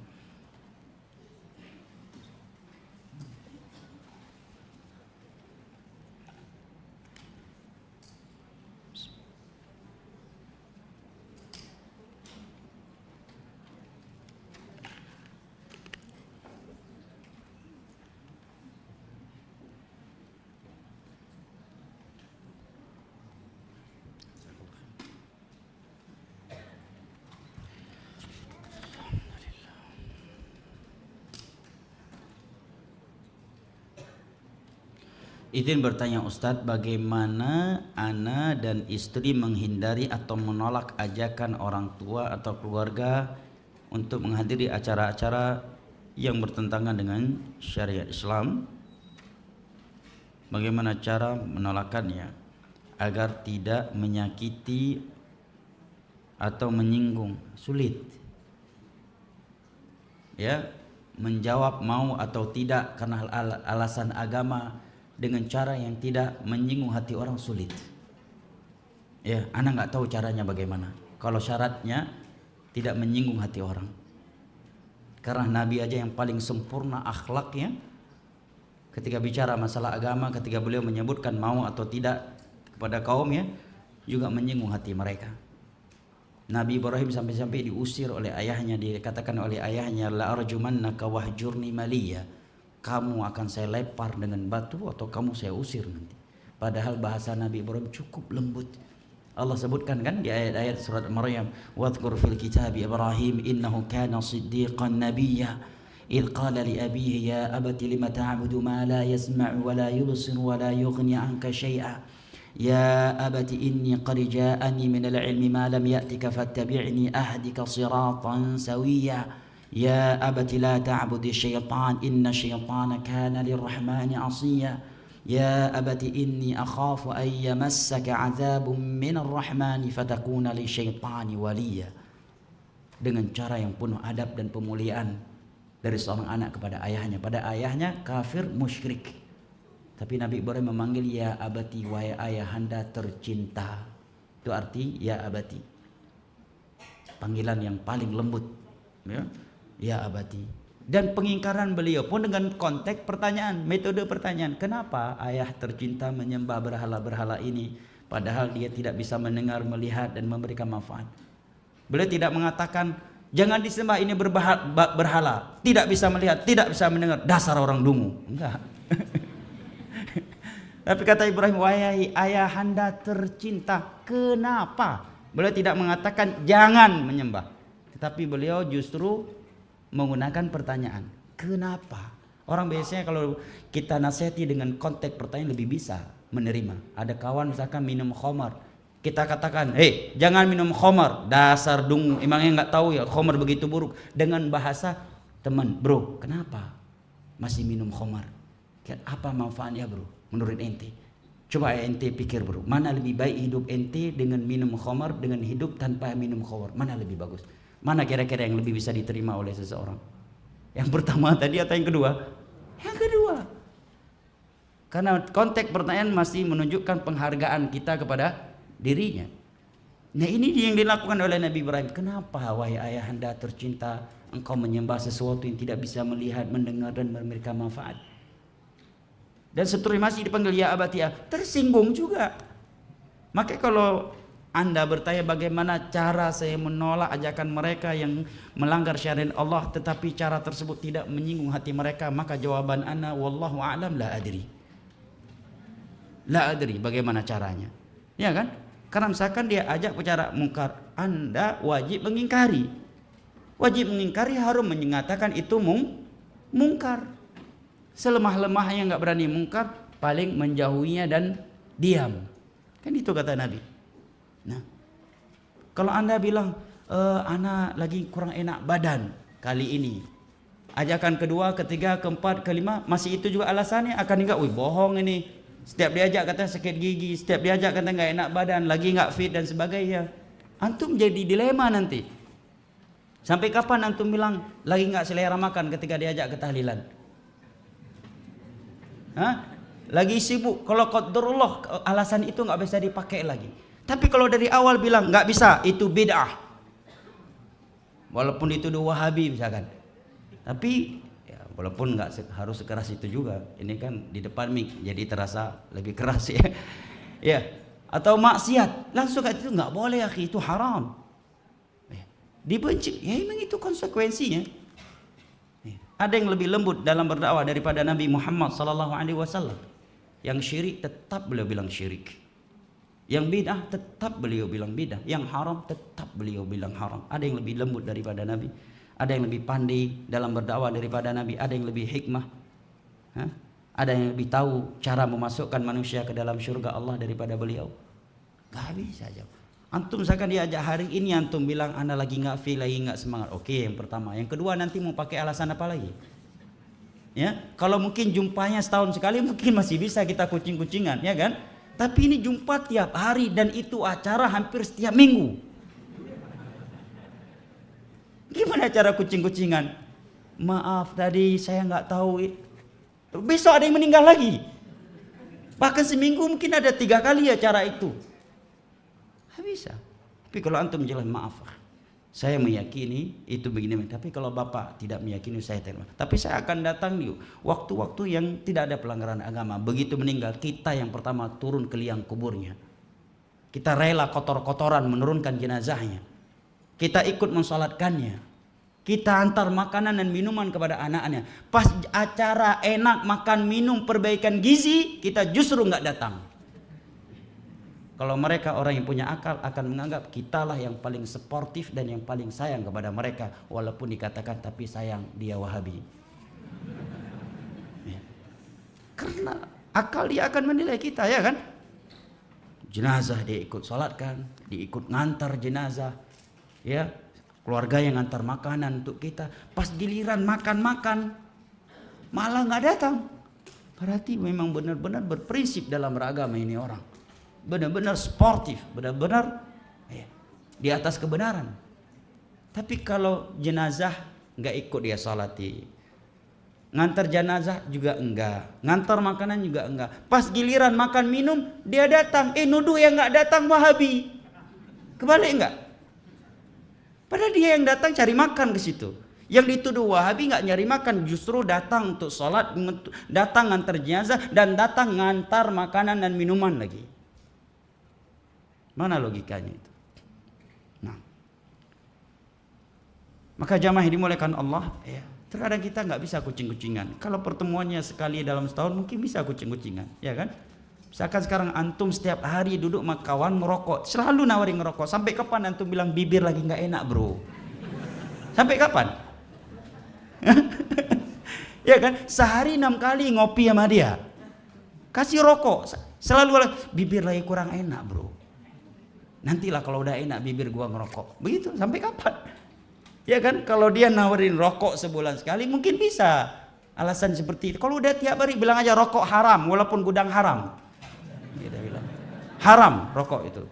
Izin bertanya Ustadz, bagaimana ana dan istri menghindari atau menolak ajakan orang tua atau keluarga untuk menghadiri acara-acara yang bertentangan dengan syariat Islam? Bagaimana cara menolakkannya agar tidak menyakiti atau menyinggung? Sulit. Ya, menjawab mau atau tidak karena alasan agama dengan cara yang tidak menyinggung hati orang sulit. Ya, ana nggak tahu caranya bagaimana. Kalau syaratnya tidak menyinggung hati orang. Karena Nabi aja yang paling sempurna akhlaknya, ketika bicara masalah agama, ketika beliau menyebutkan mau atau tidak kepada kaumnya, juga menyinggung hati mereka. Nabi Ibrahim sampai-sampai diusir oleh ayahnya, dikatakan oleh ayahnya, la arjumannaka wahjurni maliya. Kamu akan saya lempar dengan batu atau kamu saya usir nanti. Padahal bahasa Nabi Ibrahim cukup lembut. Allah sebutkan kan di ayat-ayat surat Maryam, wadhkur fil kitabi Ibrahim innahu kana siddiqan nabiyya idh qala li abihi ya abati lima ta'budu ma la yasma'u wa la yubsir wa la yughni 'anka syai'a ya abati inni qad ja'ani minal 'ilmi ma lam ya'tika fattabi'ni ahdika siratan sawiyya. Ya abati la ta'budi syaitan inna syaitana kana lirrahmani 'asiya. Ya abati inni akhafu an yamassaka 'adzabun minar rahmani fatakuna li syaitani waliya. Dengan cara yang penuh adab dan pemuliaan dari seorang anak kepada ayahnya. Pada ayahnya kafir musyrik, tapi Nabi Ibrahim memanggil ya abati, wahai ayahanda tercinta. Itu arti ya abati, panggilan yang paling lembut, ya abati. Dan pengingkaran beliau pun dengan konteks pertanyaan, metode pertanyaan. Kenapa ayah tercinta menyembah berhala-berhala ini padahal dia tidak bisa mendengar, melihat dan memberikan manfaat? Beliau tidak mengatakan jangan disembah, ini berhala, tidak bisa melihat, tidak bisa mendengar, dasar orang dungu. Enggak. Tapi kata Ibrahim, wahai ayahanda tercinta, kenapa? Beliau tidak mengatakan jangan menyembah, tetapi beliau justru menggunakan pertanyaan, kenapa? Orang biasanya kalau kita nasihati dengan konteks pertanyaan lebih bisa menerima. Ada kawan misalkan minum khamar, kita katakan, jangan minum khamar, dasar dungu, emangnya nggak tahu ya khamar begitu buruk. Dengan bahasa teman, bro, kenapa masih minum khamar? Apa manfaatnya bro menurut ente? Coba ente pikir bro, mana lebih baik hidup ente dengan minum khamar, dengan hidup tanpa minum khamar, mana lebih bagus? Mana kira-kira yang lebih bisa diterima oleh seseorang? Yang pertama tadi atau yang kedua? Yang kedua. Karena konteks pertanyaan masih menunjukkan penghargaan kita kepada dirinya. Nah, ini yang dilakukan oleh Nabi Ibrahim. Kenapa wahai ayahanda tercinta engkau menyembah sesuatu yang tidak bisa melihat, mendengar dan memberikan manfaat? Dan seterusnya masih dipanggil ya abati, tersinggung juga. Maka kalau Anda bertanya bagaimana cara saya menolak ajakan mereka yang melanggar syariat Allah tetapi cara tersebut tidak menyinggung hati mereka, maka jawaban ana wallahu a'lam la adri. La adri bagaimana caranya. Ya kan? Karena misalkan dia ajak bicara mungkar, Anda wajib mengingkari. Wajib mengingkari, harus mengatakan itu mungkar. Selemah-lemahnya enggak berani mungkar, paling menjauhinya dan diam. Kan itu kata Nabi. Nah, kalau Anda bilang ana lagi kurang enak badan kali ini, ajakan kedua, ketiga, keempat, kelima masih itu juga alasannya, akan enggak, wih bohong ini. Setiap diajak kata sakit gigi, setiap diajak kata enggak enak badan, lagi enggak fit dan sebagainya. Antum jadi dilema nanti. Sampai kapan antum bilang lagi enggak selera makan ketika diajak ke tahlilan? Lagi sibuk. Kalau qadarullah alasan itu enggak bisa dipakai lagi. Tapi kalau dari awal bilang nggak bisa, itu bid'ah. Walaupun itu Wahabi misalkan. Tapi ya, walaupun nggak harus sekeras itu juga. Ini kan di depan mic, jadi terasa lebih keras ya. Ya. Atau maksiat, langsung itu nggak boleh ya, itu haram. Dibenci, ya memang itu konsekuensinya. Ada yang lebih lembut dalam berdakwah daripada Nabi Muhammad SAW. Yang syirik tetap beliau bilang syirik. Yang bid'ah tetap beliau bilang bid'ah. Yang haram tetap beliau bilang haram. Ada yang lebih lembut daripada Nabi. Ada yang lebih pandai dalam berdakwah daripada Nabi. Ada yang lebih hikmah. Ada yang lebih tahu cara memasukkan manusia ke dalam surga Allah daripada beliau? Gak bisa jawab. Antum misalkan diajak hari ini, antum bilang ana lagi nggak feel, lagi nggak semangat. Oke, yang pertama. Yang kedua, nanti mau pakai alasan apa lagi? Ya, kalau mungkin jumpanya setahun sekali mungkin masih bisa kita kucing-kucingan, ya kan? Tapi ini jumpa tiap hari dan itu acara hampir setiap minggu. Gimana cara kucing-kucingan? Maaf tadi saya nggak tahu. Besok ada yang meninggal lagi. Bahkan seminggu mungkin ada 3 kali acara itu. Nggak bisa. Tapi kalau antum jalan maaf, saya meyakini itu begini. Tapi kalau bapak tidak meyakini, saya tidak. Tapi saya akan datang di waktu-waktu yang tidak ada pelanggaran agama. Begitu meninggal, kita yang pertama turun ke liang kuburnya. Kita rela kotor-kotoran menurunkan jenazahnya. Kita ikut mensolatkannya. Kita antar makanan dan minuman kepada anaknya. Pas acara enak makan minum perbaikan gizi, kita justru nggak datang. Kalau mereka orang yang punya akal akan menganggap kitalah yang paling sportif dan yang paling sayang kepada mereka, walaupun dikatakan tapi sayang dia Wahabi. Ya. Karena akal dia akan menilai kita, ya kan? Jenazah dia ikut sholatkan, dia ikut ngantar jenazah, ya. Keluarga yang ngantar makanan untuk kita. Pas giliran makan-makan malah nggak datang. Berarti memang benar-benar berprinsip dalam beragama ini orang. Benar-benar sportif, benar-benar di atas kebenaran. Tapi kalau jenazah nggak ikut dia salati, ngantar jenazah juga enggak, ngantar makanan juga enggak. Pas giliran makan minum dia datang, nuduh yang nggak datang Wahabi. Kebalik enggak? Padahal dia yang datang cari makan ke situ. Yang dituduh Wahabi nggak nyari makan, justru datang untuk sholat, datang ngantar jenazah dan datang ngantar makanan dan minuman lagi. Mana logikanya itu? Nah, maka jamaah yang dimuliakan Allah, ya, terkadang kita nggak bisa kucing-kucingan. Kalau pertemuannya sekali dalam setahun mungkin bisa kucing-kucingan, ya kan? Misalkan sekarang antum setiap hari duduk sama kawan ngerokok, selalu nawarin ngerokok. Sampai kapan antum bilang bibir lagi nggak enak bro? Sampai kapan? Ya kan? Sehari 6 kali ngopi sama dia, kasih rokok, selalu bibir lagi kurang enak bro. Nantilah kalau udah enak bibir gua ngerokok. Begitu sampai kapan? Ya kan? Kalau dia nawarin rokok sebulan sekali mungkin bisa alasan seperti itu. Kalau udah tiap hari bilang aja rokok haram walaupun gudang haram. Kita bilang haram rokok itu.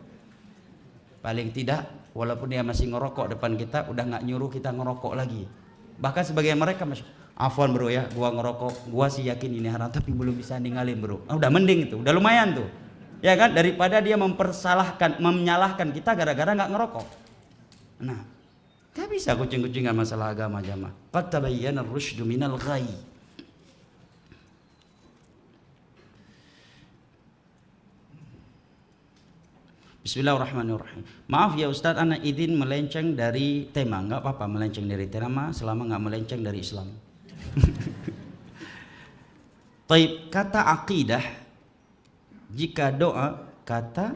Paling tidak walaupun dia masih ngerokok depan kita, udah nggak nyuruh kita ngerokok lagi. Bahkan sebagian mereka masih, afwan bro ya, gua ngerokok, gua sih yakin ini haram tapi belum bisa ninggalin bro. Udah mending itu, udah lumayan tuh. Ya kan, daripada dia menyalahkan kita gara-gara nggak ngerokok. Nah, gak bisa kucing-kucingan masalah agama jamaah. Qad tabayyana ar-rusydu minal ghayy. Bismillahirrahmanirrahim. Maaf ya Ustadz, anak izin melenceng dari tema. Nggak apa-apa melenceng dari tema selama nggak melenceng dari Islam. Taib, kata akidah, jika doa kata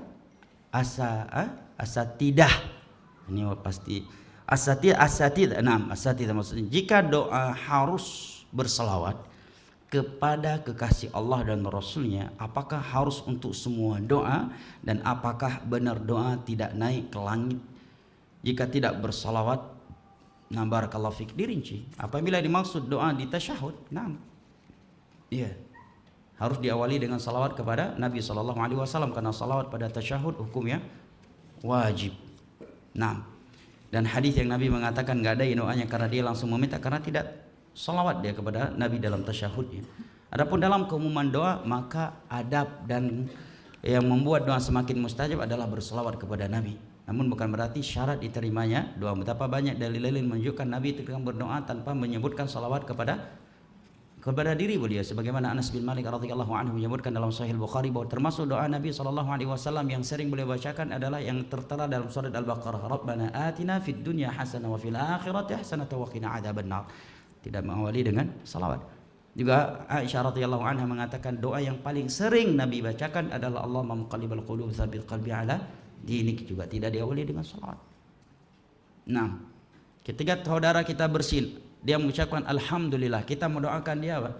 asatidah. Ini pasti asatidah. Nah, asatidah maksudnya jika doa harus berselawat kepada kekasih Allah dan Rasulnya, apakah harus untuk semua doa dan apakah benar doa tidak naik ke langit jika tidak bersalawat? Nah, barakallahu fik, dirinci. Apabila dimaksud doa di tasyahud, nah, iya, harus diawali dengan salawat kepada Nabi SAW karena salawat pada tasyahud hukumnya wajib. Nah, dan hadis yang Nabi mengatakan nggak ada doanya karena dia langsung meminta, karena tidak salawat dia kepada Nabi dalam tasyahudnya. Adapun dalam keumuman doa, maka adab dan yang membuat doa semakin mustajab adalah bersalawat kepada Nabi. Namun bukan berarti syarat diterimanya doa. Betapa banyak dalil-dalil menunjukkan Nabi itu berdoa tanpa menyebutkan salawat kepada diri beliau, sebagaimana Anas bin Malik radhiyallahu anhu menyebutkan dalam Sahih Bukhari bahwa termasuk doa Nabi SAW yang sering beliau bacakan adalah yang tertera dalam surat Al-Baqarah, Rabbana atina fid dunya hasanah wa fil akhirati hasanah wa qina adzabannar. Tidak mengawali dengan salawat. Juga Aisyah radhiyallahu anha mengatakan doa yang paling sering Nabi bacakan adalah Allahumma muqallibal qulub tsabbit qalbi ala dinik, juga tidak diawali dengan salawat. Nah, ketika saudara kita bersin, dia mengucapkan alhamdulillah, kita mendoakan dia apa?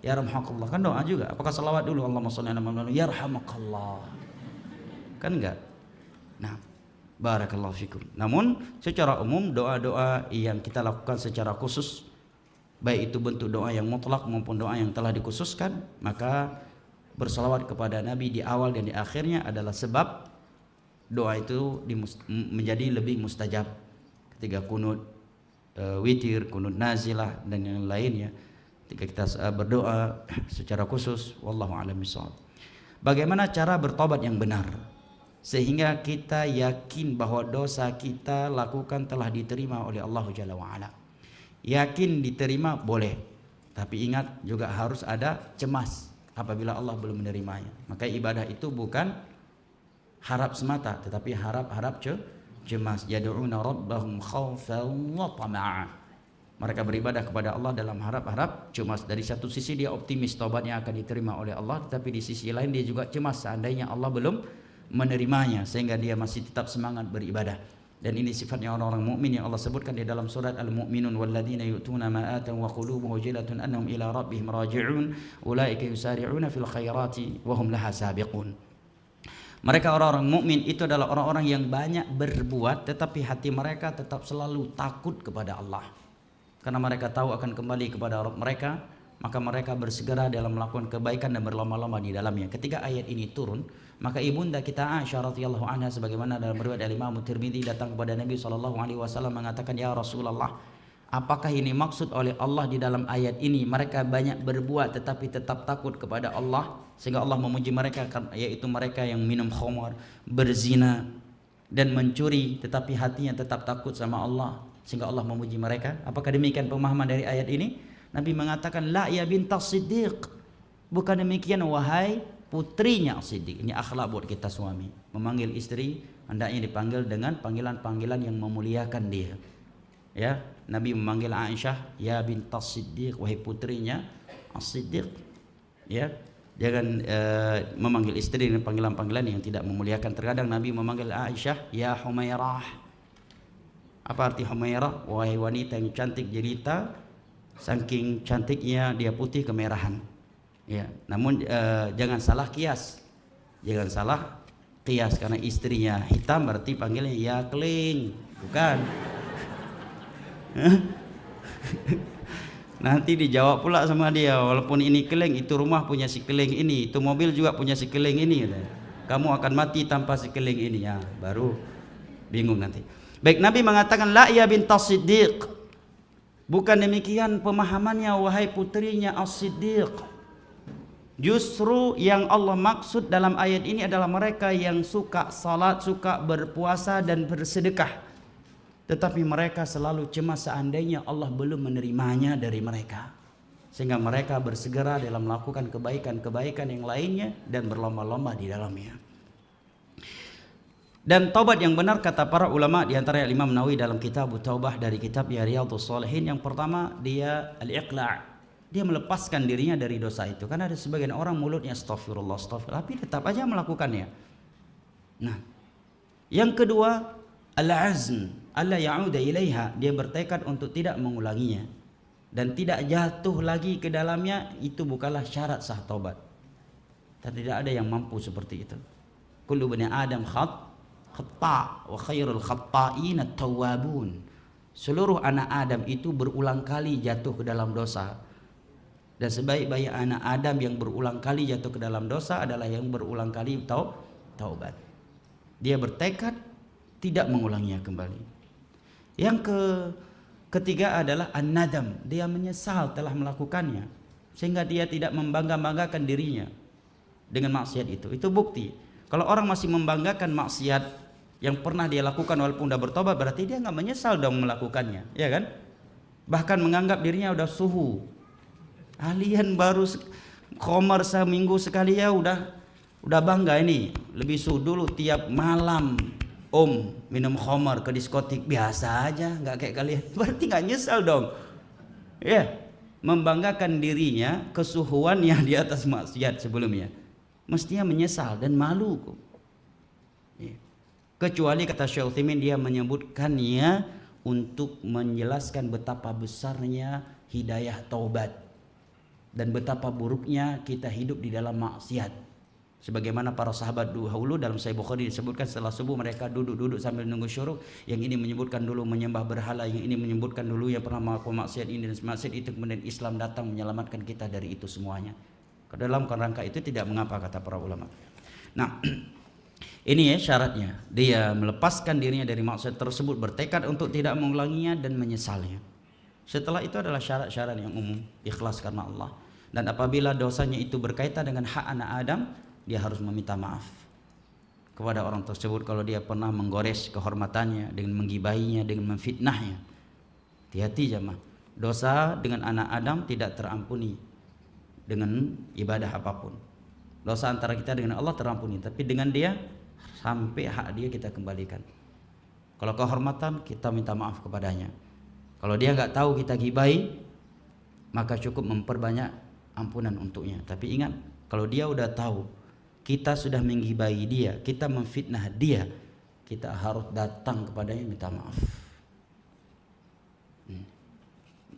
yarhamukallah, kan doa juga. Apakah salawat dulu Allahumma shalli ala Muhammad yarhamukallah? Kan enggak. Nah, barakallahu fikum. Namun secara umum doa-doa yang kita lakukan secara khusus, baik itu bentuk doa yang mutlak maupun doa yang telah dikhususkan, maka bersalawat kepada Nabi di awal dan di akhirnya adalah sebab doa itu menjadi lebih mustajab. Ketika kunut witir, kunut nazilah dan yang lainnya, ketika kita berdoa secara khusus, wallahu a'lam bishawab. Bagaimana cara bertobat yang benar sehingga kita yakin bahwa dosa kita lakukan telah diterima oleh Allah Jalla wa Ala? Yakin diterima boleh, tapi ingat juga harus ada cemas apabila Allah belum menerimanya. Maka ibadah itu bukan harap semata, tetapi harap cemas. Yad'una rabbahum khaufan wa tama'a. Mereka beribadah kepada Allah dalam harap cemas. Dari satu sisi dia optimis tobatnya akan diterima oleh Allah, tetapi di sisi lain dia juga cemas seandainya Allah belum menerimanya, sehingga dia masih tetap semangat beribadah. Dan ini sifatnya orang-orang mukmin yang Allah sebutkan di dalam surat Al-Mu'minun, walladzina yu'tuna ma atau wa qulubuhum wajilatun annahum ila rabbihim raji'un ulaika yusari'una fil khairati wa hum laha sabiqun. Mereka orang-orang mukmin itu adalah orang-orang yang banyak berbuat tetapi hati mereka tetap selalu takut kepada Allah. Karena mereka tahu akan kembali kepada Rabb mereka, maka mereka bersegera dalam melakukan kebaikan dan berlomba-lomba di dalamnya. Ketika ayat ini turun, maka ibunda kita Aisyah radhiyallahu anha sebagaimana dalam riwayat Imam Tirmidzi datang kepada Nabi SAW mengatakan, ya Rasulullah, apakah ini maksud oleh Allah di dalam ayat ini? Mereka banyak berbuat tetapi tetap takut kepada Allah, sehingga Allah memuji mereka, yaitu mereka yang minum khamar, berzina dan mencuri tetapi hatinya tetap takut sama Allah, sehingga Allah memuji mereka. Apakah demikian pemahaman dari ayat ini? Nabi mengatakan, la ya bintas siddiq, bukan demikian wahai putrinya Siddiq. Ini akhlak buat kita suami, memanggil istri hendaknya dipanggil dengan panggilan-panggilan yang memuliakan dia. Ya, Nabi memanggil Aisyah ya bintas Siddiq, wahai putrinya As-Siddiq. Ya, jangan memanggil istri dengan panggilan-panggilan yang tidak memuliakan. Terkadang Nabi memanggil Aisyah ya Humairah. Apa arti Humairah? Wahai wanita yang cantik jelita, saking cantiknya dia putih kemerahan. Ya, namun jangan salah kias. Jangan salah kias, karena istrinya hitam berarti panggilnya ya keling, bukan. Nanti dijawab pula sama dia, walaupun ini keling, itu rumah punya si keling ini, itu mobil juga punya si keling ini. Kamu akan mati tanpa si keling ini, ya baru bingung nanti. Baik, Nabi mengatakan la ya bintas Siddiq. Bukan demikian pemahamannya wahai putrinya As-Siddiq. Justru yang Allah maksud dalam ayat ini adalah mereka yang suka salat, suka berpuasa dan bersedekah, tetapi mereka selalu cemas seandainya Allah belum menerimanya dari mereka, sehingga mereka bersegera dalam melakukan kebaikan-kebaikan yang lainnya dan berlomba-lomba di dalamnya. Dan taubat yang benar kata para ulama, di antara Imam Nawawi dalam kitab Taubah dari kitab Riyadhus Shalihin, yang pertama dia al-iqla'. Dia melepaskan dirinya dari dosa itu. Karena ada sebagian orang mulutnya astagfirullah, astagfirullah, tapi tetap aja melakukannya. Nah, yang kedua al-azm alla ya'uda ilaiha. Dia bertekad untuk tidak mengulanginya dan tidak jatuh lagi ke dalamnya. Itu bukanlah syarat sah taubat. Dan tidak ada yang mampu seperti itu. Kullu bani Adam khata' wa khairul khata'in at-tawwabun. Seluruh anak Adam itu berulang kali jatuh ke dalam dosa. Dan sebaik-baik anak Adam yang berulang kali jatuh ke dalam dosa adalah yang berulang kali taubat. Dia bertekad tidak mengulanginya kembali. Yang ketiga adalah an-nadam. Dia menyesal telah melakukannya, sehingga dia tidak membangga-banggakan dirinya dengan maksiat itu. Itu bukti. Kalau orang masih membanggakan maksiat yang pernah dia lakukan walaupun sudah bertobat, berarti dia nggak menyesal dong melakukannya, ya kan? Bahkan menganggap dirinya udah suhu. Kalian baru khamar seminggu sekali ya udah bangga ini. Lebih dulu tiap malam minum khamar ke diskotik biasa aja, nggak kayak kalian. Berarti nggak nyesal dong. Ya, membanggakan dirinya kesuhuan yang di atas maksiat sebelumnya. Mestinya menyesal dan malu kok. Ya. Kecuali kata Syekh Utsaimin, dia menyebutkannya untuk menjelaskan betapa besarnya hidayah taubat. dan betapa buruknya kita hidup di dalam maksiat. Sebagaimana para sahabat dahulu dalam Sahih Bukhari disebutkan setelah subuh mereka duduk-duduk sambil nunggu syuruk. Yang ini menyebutkan dulu menyembah berhala, yang ini menyebutkan dulu yang pernah melakukan maksiat ini dan maksiat itu, kemudian Islam datang menyelamatkan kita dari itu semuanya. Ke dalam kerangka itu tidak mengapa kata para ulama. Nah, ini ya syaratnya. Dia melepaskan dirinya dari maksiat tersebut, bertekad untuk tidak mengulanginya dan menyesalnya. Setelah itu adalah syarat-syarat yang umum, ikhlas karena Allah. Dan apabila dosanya itu berkaitan dengan hak anak Adam, dia harus meminta maaf kepada orang tersebut kalau dia pernah menggores kehormatannya dengan menggibahinya, dengan memfitnahnya. Hati-hati jemaah. Dosa dengan anak Adam tidak terampuni dengan ibadah apapun. Dosa antara kita dengan Allah terampuni, tapi dengan dia sampai hak dia kita kembalikan. Kalau kehormatan kita minta maaf kepadanya. Kalau dia nggak tahu kita gibahi, maka cukup memperbanyak ampunan untuknya. Tapi ingat, kalau dia udah tahu kita sudah menggibahi dia, kita memfitnah dia, kita harus datang kepadanya minta maaf.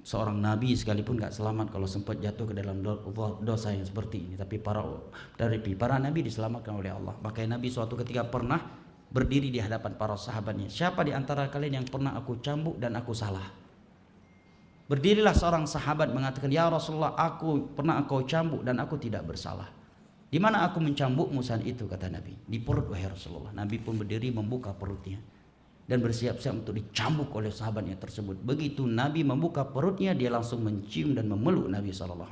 Seorang nabi sekalipun gak selamat kalau sempat jatuh ke dalam dosa yang seperti ini. Tapi para nabi diselamatkan oleh Allah. Makanya Nabi suatu ketika pernah berdiri di hadapan para sahabatnya. Siapa di antara kalian yang pernah aku cambuk dan aku salah? Berdirilah seorang sahabat mengatakan, ya Rasulullah, aku pernah engkau cambuk dan aku tidak bersalah. Di mana aku mencambukmu saat itu, kata Nabi? Di perut, wahai Rasulullah. Nabi pun berdiri membuka perutnya dan bersiap-siap untuk dicambuk oleh sahabatnya tersebut. Begitu Nabi membuka perutnya, dia langsung mencium dan memeluk Nabi SAW.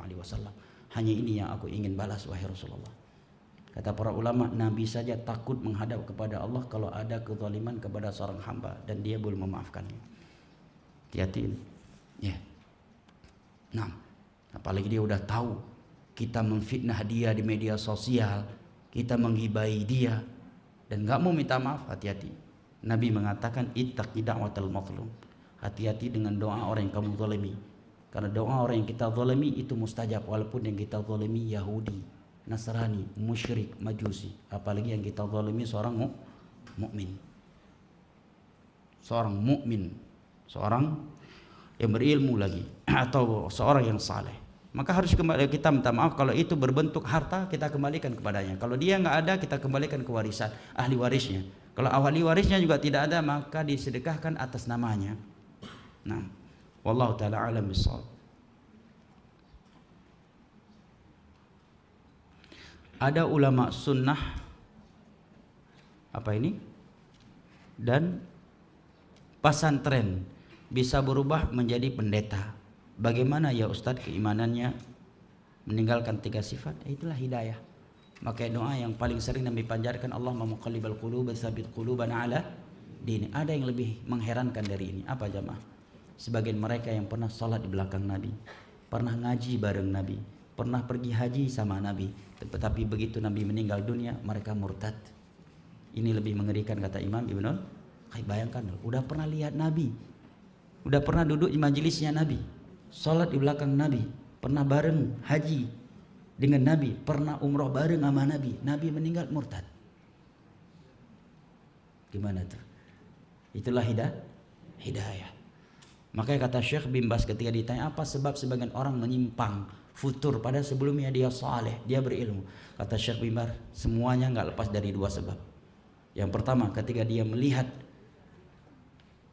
Hanya ini yang aku ingin balas, wahai Rasulullah. Kata para ulama, Nabi saja takut menghadap kepada Allah kalau ada kezaliman kepada seorang hamba dan dia belum memaafkannya. Hati-hati. Ya. Nah, apalagi dia udah tahu kita memfitnah dia di media sosial, kita menggibahi dia dan nggak mau minta maaf, hati-hati. Nabi mengatakan ittaqi da'watal mazlum. Hati-hati dengan doa orang yang kamu zalimi. Karena doa orang yang kita zalimi itu mustajab, walaupun yang kita zalimi Yahudi, Nasrani, musyrik, Majusi, apalagi yang kita zalimi seorang mukmin. Seorang mukmin, seorang yang berilmu lagi atau seorang yang saleh. Maka harus kembali kita minta maaf. Kalau itu berbentuk harta, kita kembalikan kepadanya. Kalau dia nggak ada, kita kembalikan ke warisan ahli warisnya. Kalau ahli warisnya juga tidak ada, maka disedekahkan atas namanya. Nah, wallahu taala alam bissawab. Ada ulama sunnah apa ini? Dan pesantren bisa berubah menjadi pendeta. Bagaimana ya Ustadz keimanannya meninggalkan 3 sifat? Itulah hidayah. Maka doa yang paling sering Nabi panjatkan, Allahumma muqallibal qulub tsabbit qulubana ala dini. Ada yang lebih mengherankan dari ini. Apa jamaah? Sebagian mereka yang pernah salat di belakang Nabi, pernah ngaji bareng Nabi, pernah pergi haji sama Nabi, tetapi begitu Nabi meninggal dunia mereka murtad. Ini lebih mengerikan, kata Imam Ibnu Qayyim. Bayangkan, udah pernah lihat Nabi, udah pernah duduk di majelisnya Nabi, salat di belakang Nabi, pernah bareng haji dengan Nabi, pernah umroh bareng sama Nabi, Nabi meninggal murtad. Gimana tuh? Itulah hidayah. Makanya kata Syekh bin Baz ketika ditanya apa sebab sebagian orang menyimpang, futur, pada sebelumnya dia saleh, dia berilmu. Kata Syekh bin Baz, semuanya nggak lepas dari 2 sebab. Yang pertama, ketika dia melihat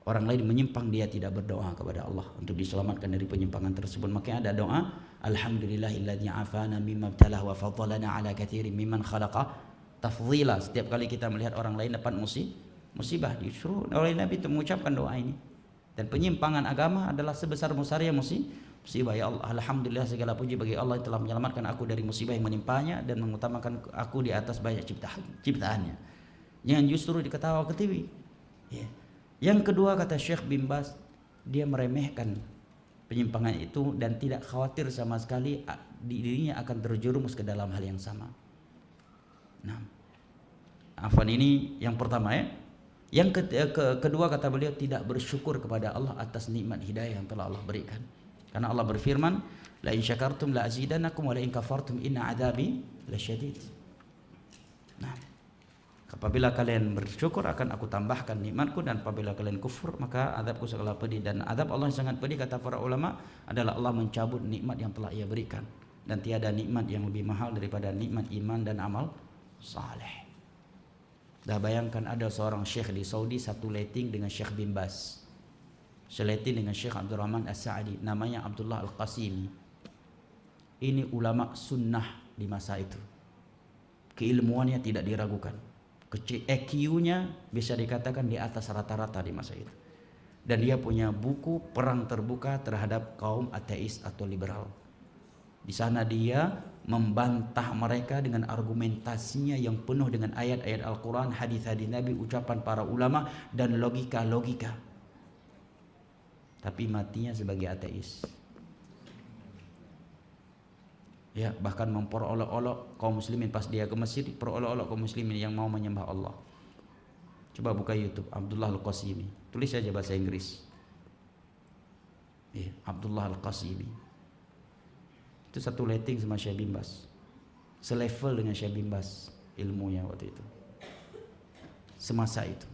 orang lain menyimpang, dia tidak berdoa kepada Allah untuk diselamatkan dari penyimpangan tersebut. Makanya ada doa, alhamdulillahilladzi afana mimma ibtalah wa faddalana ala katsirin mimman khalaqa tafdhila. Setiap kali kita melihat orang lain dapat musibah, disuruh oleh Nabi itu mengucapkan doa ini. Dan penyimpangan agama adalah sebesar-besarnya musibah. Ya Allah, alhamdulillah segala puji bagi Allah yang telah menyelamatkan aku dari musibah yang menimpanya dan mengutamakan aku di atas banyak ciptaannya. Jangan justru diketawa-ketiwi. Ya. Yang kedua, kata Syekh bin Baz, dia meremehkan penyimpangan itu dan tidak khawatir sama sekali dirinya akan terjerumus ke dalam hal yang sama. Nah, afwan, ini yang pertama ya. Yang kedua, kata beliau, tidak bersyukur kepada Allah atas nikmat hidayah yang telah Allah berikan. Karena Allah berfirman, la in syakartum la azidannakum wa la in kafartum inna adzabi lasyadid. Nah, apabila kalian bersyukur akan aku tambahkan nikmatku, dan apabila kalian kufur maka azabku sangatlah pedih. Dan azab Allah yang sangat pedih, kata para ulama, adalah Allah mencabut nikmat yang telah Ia berikan. dan tiada nikmat yang lebih mahal daripada nikmat iman dan amal saleh. Dah bayangkan ada seorang syekh di Saudi satu letting dengan Syekh bin Baz, seleting dengan Syekh Abdurrahman As-Sa'di, namanya Abdullah Al-Qasimi. Ini ulama sunnah di masa itu, keilmuannya tidak diragukan, EQ-nya bisa dikatakan di atas rata-rata di masa itu, dan dia punya buku perang terbuka terhadap kaum ateis atau liberal. Di sana dia membantah mereka dengan argumentasinya yang penuh dengan ayat-ayat Al-Quran, hadis-hadis Nabi, ucapan para ulama, dan logika-logika. Tapi matinya sebagai ateis. Ya, bahkan memperolok-olok kaum muslimin pas dia ke Mesir, perolok-olok kaum muslimin yang mau menyembah Allah. Coba buka YouTube Abdullah Al-Qasimi, tulis saja bahasa Inggris. Ya, Abdullah Al-Qasimi. Itu satu letting sama Syekh bin Baz, selevel dengan Syekh bin Baz ilmunya waktu itu, semasa itu.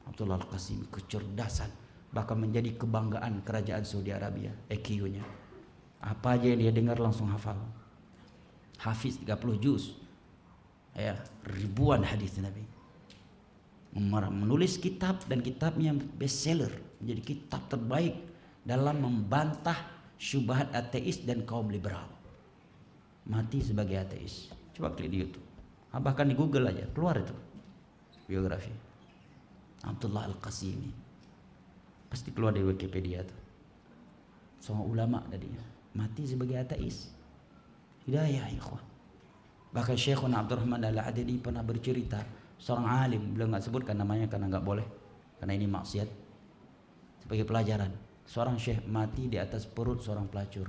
Abdullah Al-Qasimi, kecerdasan, bahkan menjadi kebanggaan kerajaan Saudi Arabia, EQ-nya. Apa aja yang dia dengar langsung hafal. Hafiz 30 juz, ya, ribuan hadis Nabi. Menulis kitab, dan kitabnya bestseller, menjadi kitab terbaik dalam membantah syubhat ateis dan kaum liberal. Mati sebagai ateis. Coba klik di YouTube, bahkan di Google aja keluar itu biografi Abdullah Al-Qasimi, pasti keluar di Wikipedia tuh. Seorang ulama tadinya mati sebagai ateis. Hidayah, ikhwan. Bahkan Syekhuna Abdurrahman Al-Adili pernah bercerita, seorang alim, beliau nggak sebutkan namanya karena nggak boleh, karena ini maksiat, sebagai pelajaran. Seorang syekh mati di atas perut seorang pelacur.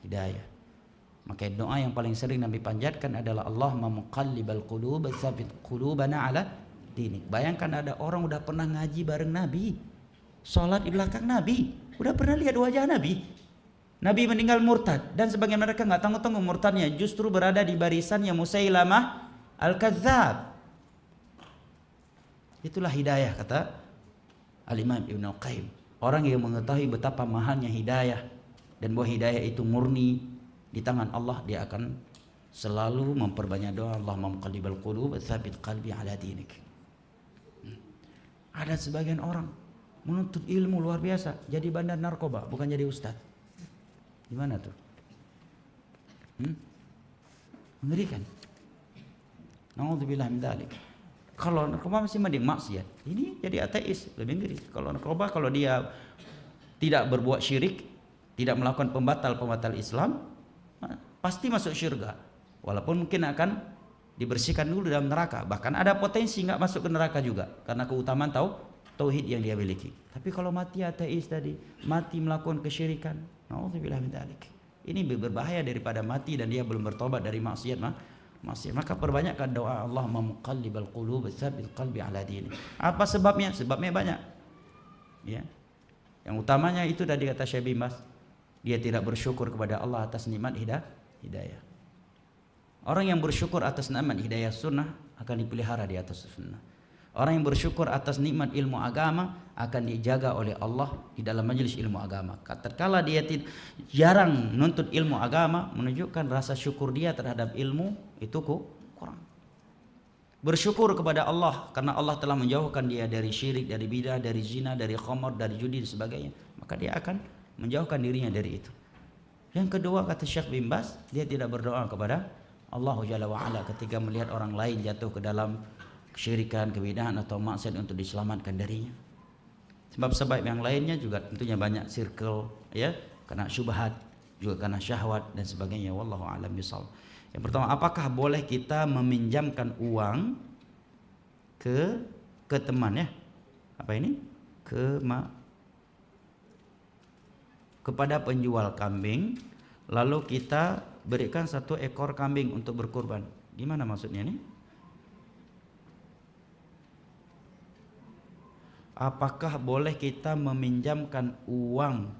Hidayah. Maka doa yang paling sering Nabi panjatkan adalah Allahumma muqallibal qulub tsabbit qulubana ala dinik. Bayangkan ada orang udah pernah ngaji bareng Nabi, sholat di belakang Nabi, udah pernah lihat wajah Nabi. Nabi meninggal murtad, dan sebagian mereka nggak tanggung-tanggung murtadnya, justru berada di barisannya Musailamah Al-Kadzdzab. Itulah hidayah, kata Al-Imam Ibn Al-Qayyim. Orang yang mengetahui betapa mahalnya hidayah, dan bahwa hidayah itu murni di tangan Allah, dia akan selalu memperbanyak doa, Allahumma muqallibal qulub tsabbit qalbi ala dinik. Ada sebagian orang menuntut ilmu luar biasa, jadi bandar narkoba, bukan jadi ustaz. Gimana tuh? Mengerikan. Na'udzubillah min dzalik. Kalau narkoba masih mending maksiat, ini jadi ateis, lebih ngeri. Kalau narkoba, kalau dia tidak berbuat syirik, tidak melakukan pembatal Islam, pasti masuk syurga. Walaupun mungkin akan dibersihkan dulu dalam neraka, bahkan ada potensi nggak masuk ke neraka juga karena keutamaan tauhid yang dia miliki. Tapi kalau mati ateis tadi, mati melakukan kesyirikan, na'udzubillah min dzalik, ini lebih berbahaya daripada mati dan dia belum bertobat dari maksiat. Maka perbanyakkan doa Allahumma muqallibal qulub tsabbit qalbi ala dinik. Apa sebabnya? Sebabnya banyak. Ya. Yang utamanya itu tadi kata Syekh bin Baz, dia tidak bersyukur kepada Allah atas nikmat hidayah. Orang yang bersyukur atas nikmat hidayah sunnah akan dipelihara di atas sunnah. Orang yang bersyukur atas nikmat ilmu agama akan dijaga oleh Allah di dalam majelis ilmu agama. Tatkala dia jarang menuntut ilmu agama, menunjukkan rasa syukur dia terhadap ilmu itu kurang. Bersyukur kepada Allah karena Allah telah menjauhkan dia dari syirik, dari bidah, dari zina, dari khamar, dari judi dan sebagainya. Maka dia akan menjauhkan dirinya dari itu. Yang kedua, kata Syekh bin Baz, dia tidak berdoa kepada Allah Jalla wa'ala ketika melihat orang lain jatuh ke dalam kesyirikan, kebidahan atau maksiat untuk diselamatkan darinya. Sebab-sebab yang lainnya juga tentunya banyak, circle, ya, karena syubhat, juga karena syahwat dan sebagainya. Wallahu a'lam bishawab. Yang pertama, apakah boleh kita meminjamkan uang ke teman, ya? Apa ini? Kepada penjual kambing, lalu kita berikan 1 ekor kambing untuk berkurban. Gimana maksudnya ini? Apakah boleh kita meminjamkan uang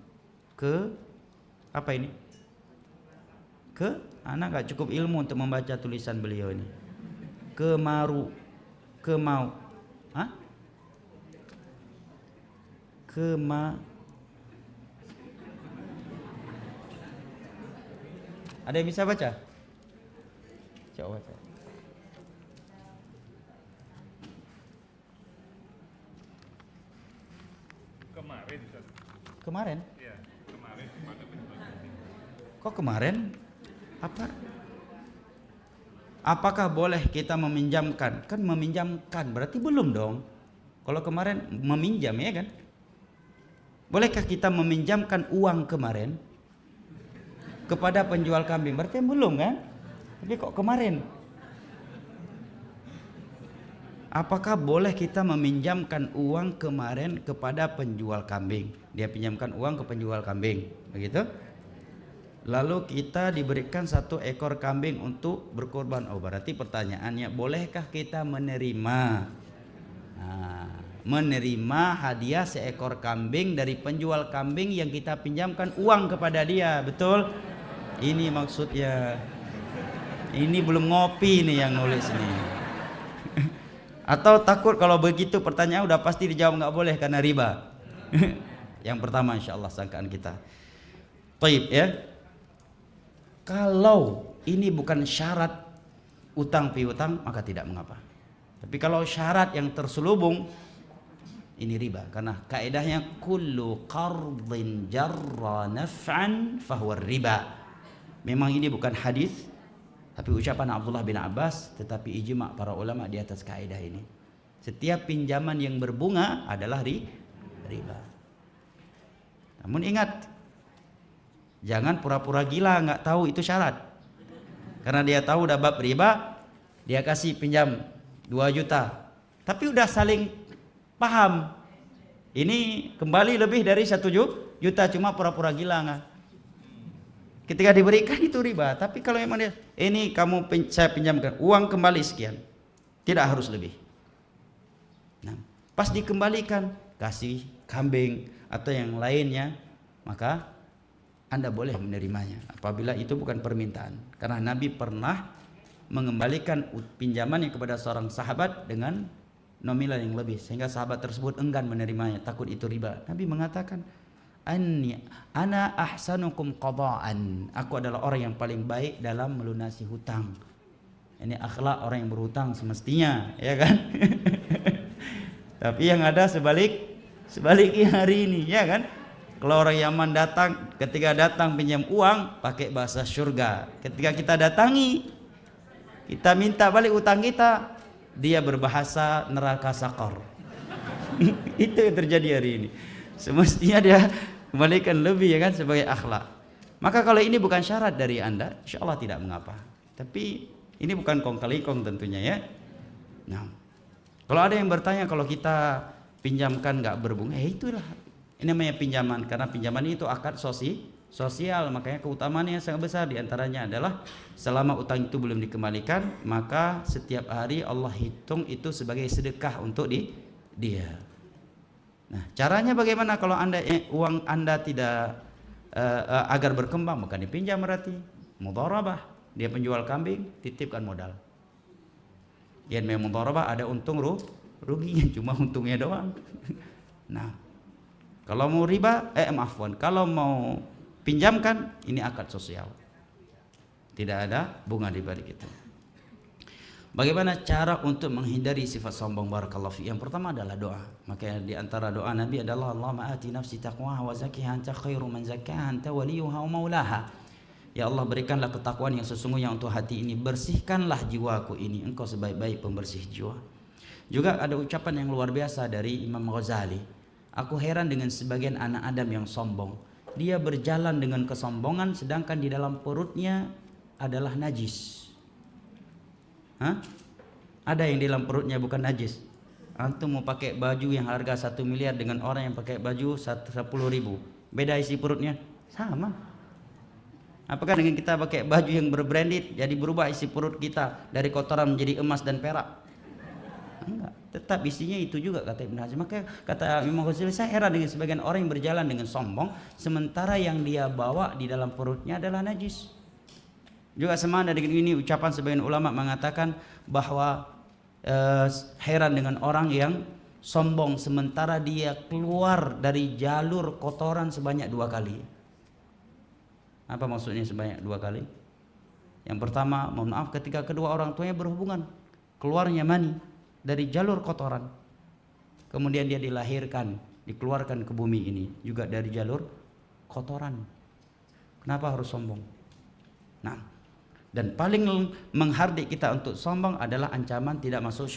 ke apa ini? Anak gak cukup ilmu untuk membaca tulisan beliau ini. Kemau. Ada yang bisa baca? Coba baca. Kemarin? Iya, kemarin. Kok kemarin? Apa? Apakah boleh kita meminjamkan? Kan meminjamkan, berarti belum dong. Kalau kemarin meminjam ya kan? Bolehkah kita meminjamkan uang kemarin kepada penjual kambing? Berarti belum kan? Tapi kok kemarin? Apakah boleh kita meminjamkan uang kemarin kepada penjual kambing? Dia pinjamkan uang ke penjual kambing, begitu? Lalu kita diberikan 1 ekor kambing untuk berkorban. Oh, berarti pertanyaannya, bolehkah kita menerima hadiah seekor kambing dari penjual kambing yang kita pinjamkan uang kepada dia? Betul? Ini maksudnya. Ini belum ngopi nih yang nulis nih. Atau takut kalau begitu pertanyaan udah pasti dijawab nggak boleh karena riba. Yang pertama insyaallah sangkaan kita. Baik ya. Kalau ini bukan syarat utang piutang maka tidak mengapa. Tapi kalau syarat yang terselubung ini riba, karena kaidahnya kullu qardin jarra naf'an fahuwa riba. Memang ini bukan hadis tapi ucapan Abdullah bin Abbas, tetapi ijma' para ulama di atas kaidah ini. Setiap pinjaman yang berbunga adalah riba. Namun ingat, jangan pura-pura gila nggak tahu itu syarat. Karena dia tahu udah bab riba, dia kasih pinjam 2 juta. Tapi udah saling paham. Ini kembali lebih dari 1 juta, cuma pura-pura gila nggak. Ketika diberikan itu riba. Tapi kalau memang dia, ini saya pinjamkan uang kembali sekian, tidak harus lebih. Nah, pas dikembalikan kasih kambing atau yang lainnya, maka Anda boleh menerimanya apabila itu bukan permintaan. Karena Nabi pernah mengembalikan pinjamannya kepada seorang sahabat dengan nominal yang lebih, sehingga sahabat tersebut enggan menerimanya, takut itu riba. Nabi mengatakan, ana ahsanukum qada'an. Aku adalah orang yang paling baik dalam melunasi hutang. Ini akhlak orang yang berhutang semestinya, ya kan? Tapi yang ada sebaliknya hari ini, ya kan? Kalau orang Yaman datang, ketika datang pinjam uang pakai bahasa surga. Ketika kita datangi, kita minta balik utang kita, dia berbahasa neraka sakor. Itu yang terjadi hari ini. Semestinya dia kembalikan lebih, ya kan, sebagai akhlak. Maka kalau ini bukan syarat dari Anda, insya Allah tidak mengapa. Tapi ini bukan kong kali kong tentunya ya. Nah, kalau ada yang bertanya kalau kita pinjamkan nggak berbunga, itulah ini namanya pinjaman, karena pinjaman itu akad sosial. Makanya keutamaannya sangat besar. Diantaranya adalah selama utang itu belum dikembalikan, maka setiap hari Allah hitung itu sebagai sedekah untuk dia. Nah, caranya bagaimana kalau uang Anda tidak agar berkembang, maka dipinjam berarti mudharabah. Dia penjual kambing, titipkan modal. Yang memang mudharabah ada untung ruginya, cuma untungnya doang. Nah, kalau mau riba, kalau mau pinjamkan, ini akad sosial. Tidak ada bunga di balik itu. Bagaimana cara untuk menghindari sifat sombong? Barakallahu fi. Yang pertama adalah doa. Maka di antara doa Nabi adalah Allahumma ati nafsi taqwaha wa zakkiha anta khairu man zakkaha anta waliyuha wa maulaha. Ya Allah, berikanlah ketakwaan yang sesungguhnya untuk hati ini, bersihkanlah jiwaku ini, engkau sebaik-baik pembersih jiwa. Juga ada ucapan yang luar biasa dari Imam Ghazali. Aku heran dengan sebagian anak Adam yang sombong. Dia berjalan dengan kesombongan sedangkan di dalam perutnya adalah najis. Ada yang di dalam perutnya bukan najis. Antum mau pakai baju yang harga 1 miliar dengan orang yang pakai baju 10.000, beda isi perutnya? Sama. Apakah dengan kita pakai baju yang berbranded jadi berubah isi perut kita dari kotoran menjadi emas dan perak? Enggak, tetap isinya itu juga, kata Ibn Hazm. Maka kata Imam Ghazali, saya heran dengan sebagian orang yang berjalan dengan sombong sementara yang dia bawa di dalam perutnya adalah najis. Juga semana dengan ini ucapan sebagian ulama mengatakan bahwa heran dengan orang yang sombong sementara dia keluar dari jalur kotoran sebanyak 2 kali. Apa maksudnya sebanyak 2 kali? Yang pertama, mohon maaf, ketika kedua orang tuanya berhubungan, keluarnya mani dari jalur kotoran, kemudian dia dilahirkan, dikeluarkan ke bumi ini juga dari jalur kotoran. Kenapa harus sombong? Nah, dan paling menghardik kita untuk sombong adalah ancaman tidak masuk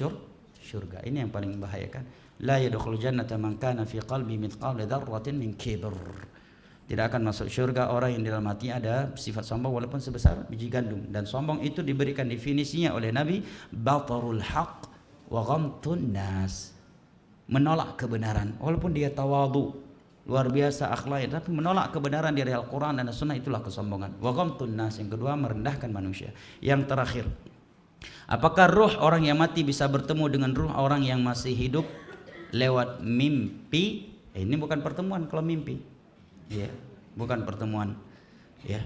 syurga. Ini yang paling membahayakan. La yadkhulul jannata man kana fi qalbi mithqala dzarratin min kibr. Tidak akan masuk syurga orang yang di dalam hati ada sifat sombong walaupun sebesar biji gandum. Dan sombong itu diberikan definisinya oleh Nabi, batarul haq wa ghamtun nas. Menolak kebenaran walaupun dia tawadhu, luar biasa akhlaknya, tapi menolak kebenaran dari Al-Quran dan As-Sunnah, itulah kesombongan. Wa ghamtun nas, yang kedua merendahkan manusia. Yang terakhir, apakah ruh orang yang mati bisa bertemu dengan ruh orang yang masih hidup lewat mimpi? Ini bukan pertemuan kalau mimpi. Ya, bukan pertemuan. Ya,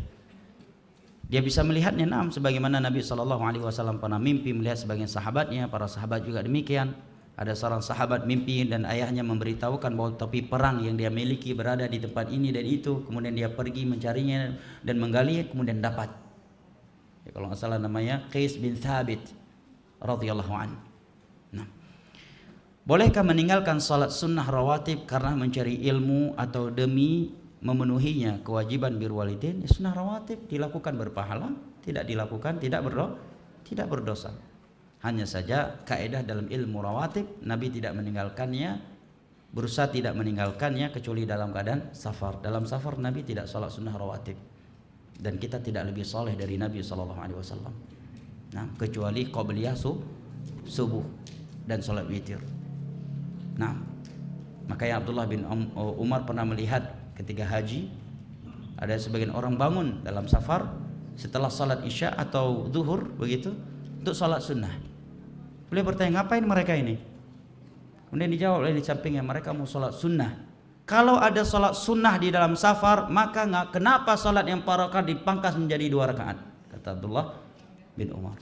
dia bisa melihatnya, sebagaimana Nabi SAW pernah mimpi melihat sebagian sahabatnya, para sahabat juga demikian. Ada seorang sahabat mimpi dan ayahnya memberitahukan bahwa topi perang yang dia miliki berada di tempat ini dan itu. Kemudian dia pergi mencarinya dan menggalinya, kemudian dapat. Ya, kalau nggak salah namanya Qais bin Thabit radhiyallahu anhu. Nah, bolehkah meninggalkan salat sunnah rawatib karena mencari ilmu atau demi memenuhinya kewajiban birrul walidain? Ya, sunnah rawatib dilakukan berpahala, tidak dilakukan tidak berdosa. Hanya saja kaidah dalam ilmu rawatib, Nabi tidak meninggalkannya, berusaha tidak meninggalkannya kecuali dalam keadaan safar. Dalam safar Nabi tidak salat sunnah rawatib, dan kita tidak lebih soleh dari Nabi SAW. Nah, kecuali qabliyah subuh dan salat witir. Nah, makanya Abdullah bin Umar pernah melihat ketika haji, ada sebagian orang bangun dalam safar setelah salat isya atau zuhur begitu untuk salat sunnah. Beliau bertanya, ngapain mereka ini? Kemudian dijawab oleh di sampingnya, mereka mau salat sunnah. Kalau ada salat sunnah di dalam safar, maka kenapa salat yang 4 rakaat dipangkas menjadi 2 rakaat? Kata Abdullah bin Umar.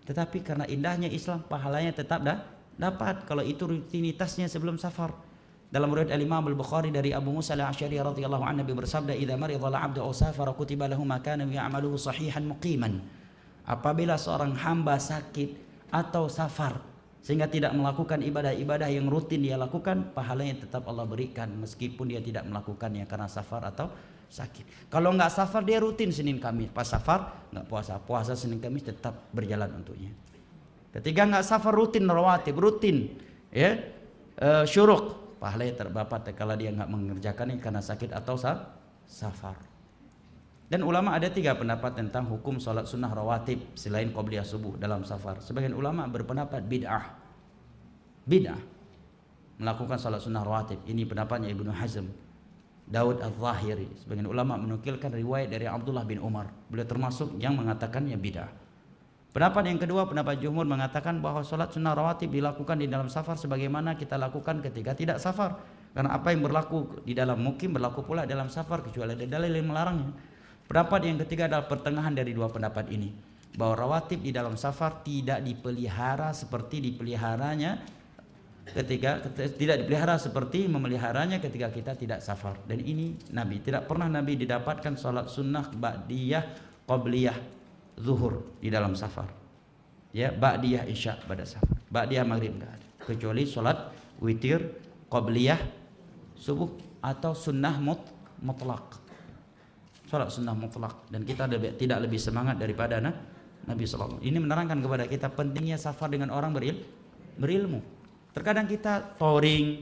Tetapi karena indahnya Islam, pahalanya tetap dapat kalau itu rutinitasnya sebelum safar. Dalam riwayat Al-Imam Al-Bukhari dari Abu Musa Al-Asy'ari radhiyallahu anhu, Nabi bersabda, "Idza marida al-'abdu aw safara kutiba lahu ma kana ya'maluhu sahihan muqiman." Apabila seorang hamba sakit atau safar sehingga tidak melakukan ibadah-ibadah yang rutin dia lakukan, pahalanya tetap Allah berikan meskipun dia tidak melakukannya karena safar atau sakit. Kalau enggak safar dia rutin Senin Kamis, pas safar enggak puasa Senin Kamis tetap berjalan untuknya. Ketika enggak safar rutin rawatib, rutin ya syuruk, pahalanya terdapat kalau dia enggak mengerjakannya karena sakit atau safar. Dan ulama ada 3 pendapat tentang hukum salat sunnah rawatib selain qabliyah subuh dalam safar. Sebagian ulama berpendapat bid'ah melakukan salat sunnah rawatib. Ini pendapatnya Ibnu Hazm, Daud Al-Zahiri. Sebagian ulama menukilkan riwayat dari Abdullah bin Umar, beliau termasuk yang mengatakannya bid'ah. Pendapat yang kedua, pendapat jumhur, mengatakan bahwa salat sunnah rawatib dilakukan di dalam safar sebagaimana kita lakukan ketika tidak safar. Karena apa yang berlaku di dalam mukim berlaku pula dalam safar, kecuali ada dalil yang melarangnya. Pendapat yang ketiga adalah pertengahan dari 2 pendapat ini, bahwa rawatib di dalam safar tidak dipelihara seperti dipeliharanya ketika tidak dipelihara seperti memeliharanya ketika kita tidak safar. Dan ini Nabi tidak pernah didapatkan salat sunnah ba'diyah qabliyah zuhur di dalam safar. Ya, ba'diyah isya pada safar, ba'diyah maghrib enggak ada, kecuali salat witir qabliyah subuh atau sunnah mutlak. Salat sunnah mutlak, dan kita tidak lebih semangat daripada Nabi SAW. Ini menerangkan kepada kita pentingnya safar dengan orang berilmu. Terkadang kita touring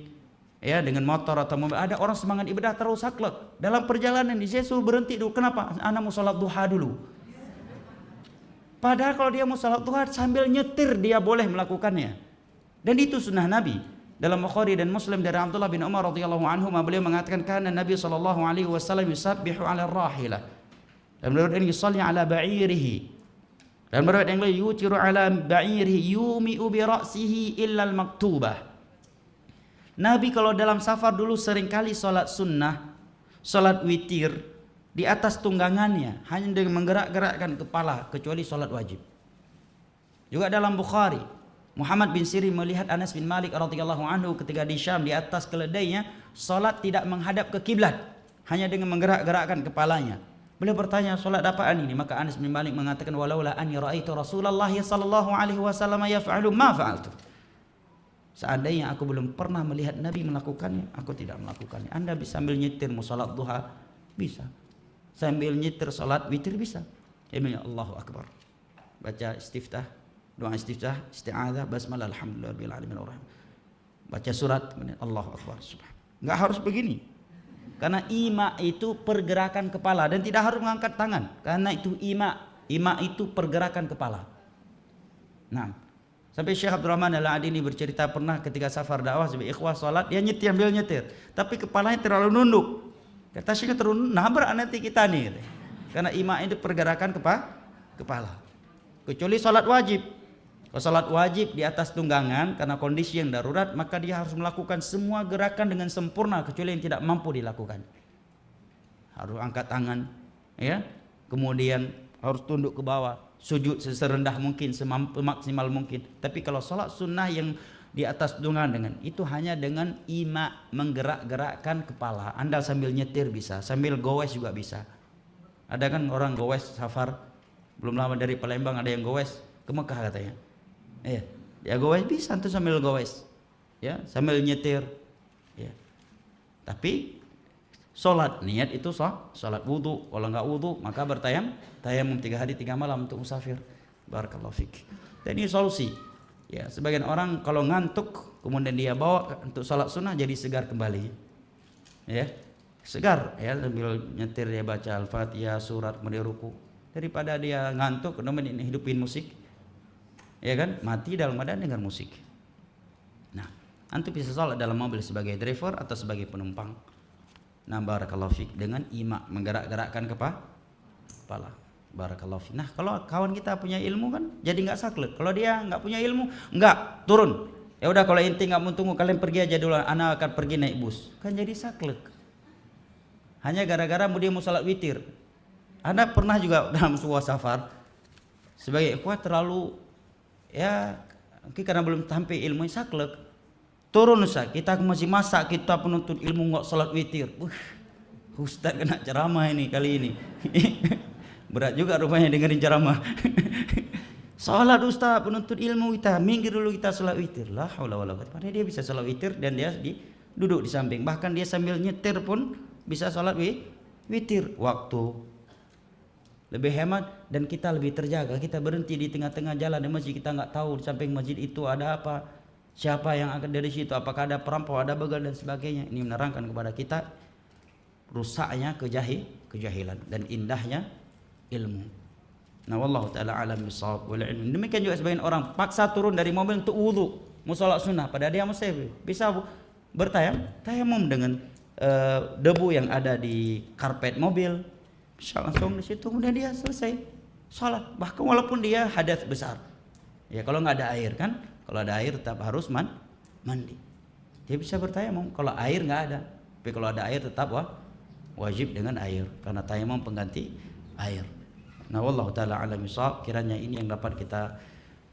ya dengan motor atau mobil, ada orang semangat ibadah terus saklek dalam perjalanan, dia suruh berhenti dulu. Kenapa? Anak mau salat duha dulu. Padahal kalau dia mau salat duha sambil nyetir dia boleh melakukannya. Dan itu sunnah Nabi. Dalam Bukhari dan Muslim dari Abdullah bin Umar radhiyallahu anhu, beliau mengatakan, kana Nabi sallallahu alaihi wasallam yusabbihu 'ala ar-rahilah. Dan riwayat ini yusalli 'ala ba'irihi. Dan riwayat yang lain yutiru 'ala ba'irihi yumi'u bi ra'sihi illa al-maktubah. Nabi kalau dalam safar dulu seringkali salat sunnah, salat witir di atas tunggangannya hanya dengan menggerak-gerakkan kepala, kecuali salat wajib. Juga dalam Bukhari, Muhammad bin Sirin melihat Anas bin Malik radhiyallahu anhu ketika di Syam di atas keledainya salat tidak menghadap ke kiblat, hanya dengan menggerak-gerakkan kepalanya. Beliau bertanya, salat apaan ini? Maka Anas bin Malik mengatakan, walaula anni raaitu Rasulullah sallallahu alaihi wasallam yaf'alu ma fa'altu. Seandainya aku belum pernah melihat Nabi melakukannya, aku tidak melakukannya. Anda bisa sambil nyetir mau salat duha, bisa. Sambil nyetir salat witir bisa. Ya Allahu akbar. Baca istiftah, doa istiftah, isti'adzah, basmalah, alhamdulillahirabbil alamin arrahim. Baca surat, kemudian Allahu akbar. Subhanallah. Enggak harus begini. Karena ima itu pergerakan kepala dan tidak harus mengangkat tangan. Karena itu ima itu pergerakan kepala. Nah, sampai Syekh Abdurrahman Al-Adini bercerita pernah ketika safar dakwah sebagai ikhwah salat, dia nyetir ambil nyetir, tapi kepalanya terlalu nunduk. Kata Syekh terlalu nabrak nanti kita nih. Karena ima itu pergerakan kepala. Kecuali salat wajib. Kalau salat wajib di atas tunggangan karena kondisi yang darurat, maka dia harus melakukan semua gerakan dengan sempurna kecuali yang tidak mampu dilakukan. Harus angkat tangan, ya. Kemudian harus tunduk ke bawah, sujud serendah mungkin, semaksimal mungkin. Tapi kalau salat sunnah yang di atas tunggangan dengan itu hanya dengan ima menggerak-gerakkan kepala. Anda sambil nyetir bisa, sambil gowes juga bisa. Ada kan orang gowes safar, belum lama dari Palembang ada yang gowes ke Mekah katanya. Ya gowes bisa tuh sambil gowes, ya sambil nyetir, ya. Tapi sholat niat itu sholat wudu. Kalau nggak wudu maka tayamum 3 hari 3 malam untuk musafir. Barakallahu fik. Dan ini solusi. Ya sebagian orang kalau ngantuk kemudian dia bawa untuk sholat sunnah jadi segar kembali, ya segar ya sambil nyetir dia baca al-fatihah surat kemudian ruku daripada dia ngantuk kemudian hidupin musik. Ya kan, mati dalam keadaan dengar musik. Nah, antum bisa salat dalam mobil sebagai driver atau sebagai penumpang. Nah, barakallahu fik, dengan ima menggerak-gerakkan kepala. Barakallahu fik. Nah, kalau kawan kita punya ilmu kan jadi nggak saklek. Kalau dia nggak punya ilmu, nggak turun. Ya udah kalau inti nggak mau tunggu kalian pergi aja dulu. Anak akan pergi naik bus. Kan jadi saklek. Hanya gara-gara dia mau salat witir. Anda pernah juga dalam sebuah safar sebagai ikhwah terlalu ya karena belum sampai ilmu saklek turun Ustaz, kita masih masak, kita penuntut ilmu nggak salat witir. Ustaz kena ceramah ini kali ini. Berat juga rupanya dengerin ceramah. Salat Ustaz penuntut ilmu kita, minggir dulu kita salat witir. La haula wala quwwata. Padahal dia bisa salat witir dan dia duduk di samping, bahkan dia sambil nyetir pun bisa salat witir. Waktu lebih hemat dan kita lebih terjaga. Kita berhenti di tengah-tengah jalan di masjid, kita nggak tahu di samping masjid itu ada apa, siapa yang akan dari situ, apakah ada perampok, ada begal dan sebagainya. Ini menerangkan kepada kita rusaknya kejahilan dan indahnya ilmu. Nah, wallahu taala alam bisawab wal ilm. Demikian juga sebagian orang paksa turun dari mobil untuk wudu, mau salat sunnah, padahal dia masih bisa tayamum dengan debu yang ada di karpet mobil. Bisa langsung di situ kemudian dia selesai salat, bahkan walaupun dia hadas besar. Ya kalau nggak ada air kan, kalau ada air tetap harus mandi. Dia bisa bertayamum kalau air nggak ada, tapi kalau ada air tetap wajib dengan air karena tayamum pengganti air. Nah, wallahu taala alam bisawab. Kiranya ini yang dapat kita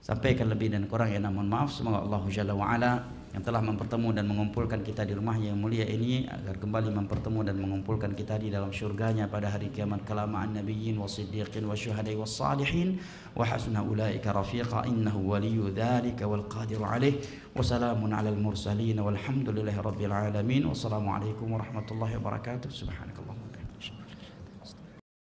sampaikan, lebih dan kurang ya mohon maaf. Semoga Allah Jalla wa ala yang telah mempertemu dan mengumpulkan kita di rumahnya yang mulia ini agar kembali mempertemu dan mengumpulkan kita di dalam syurganya pada hari kiamat kala ma'an nabiyyin wasiddiqin wasyuhada'i wassalihin wa hasuna ulaika rafiqa innahu waliyyu dzalika wal qadiru alaih. Wassalamun alal mursalin walhamdulillahi rabbil alamin. Wassalamu alaikum warahmatullahi wabarakatuh. Subhanakallah.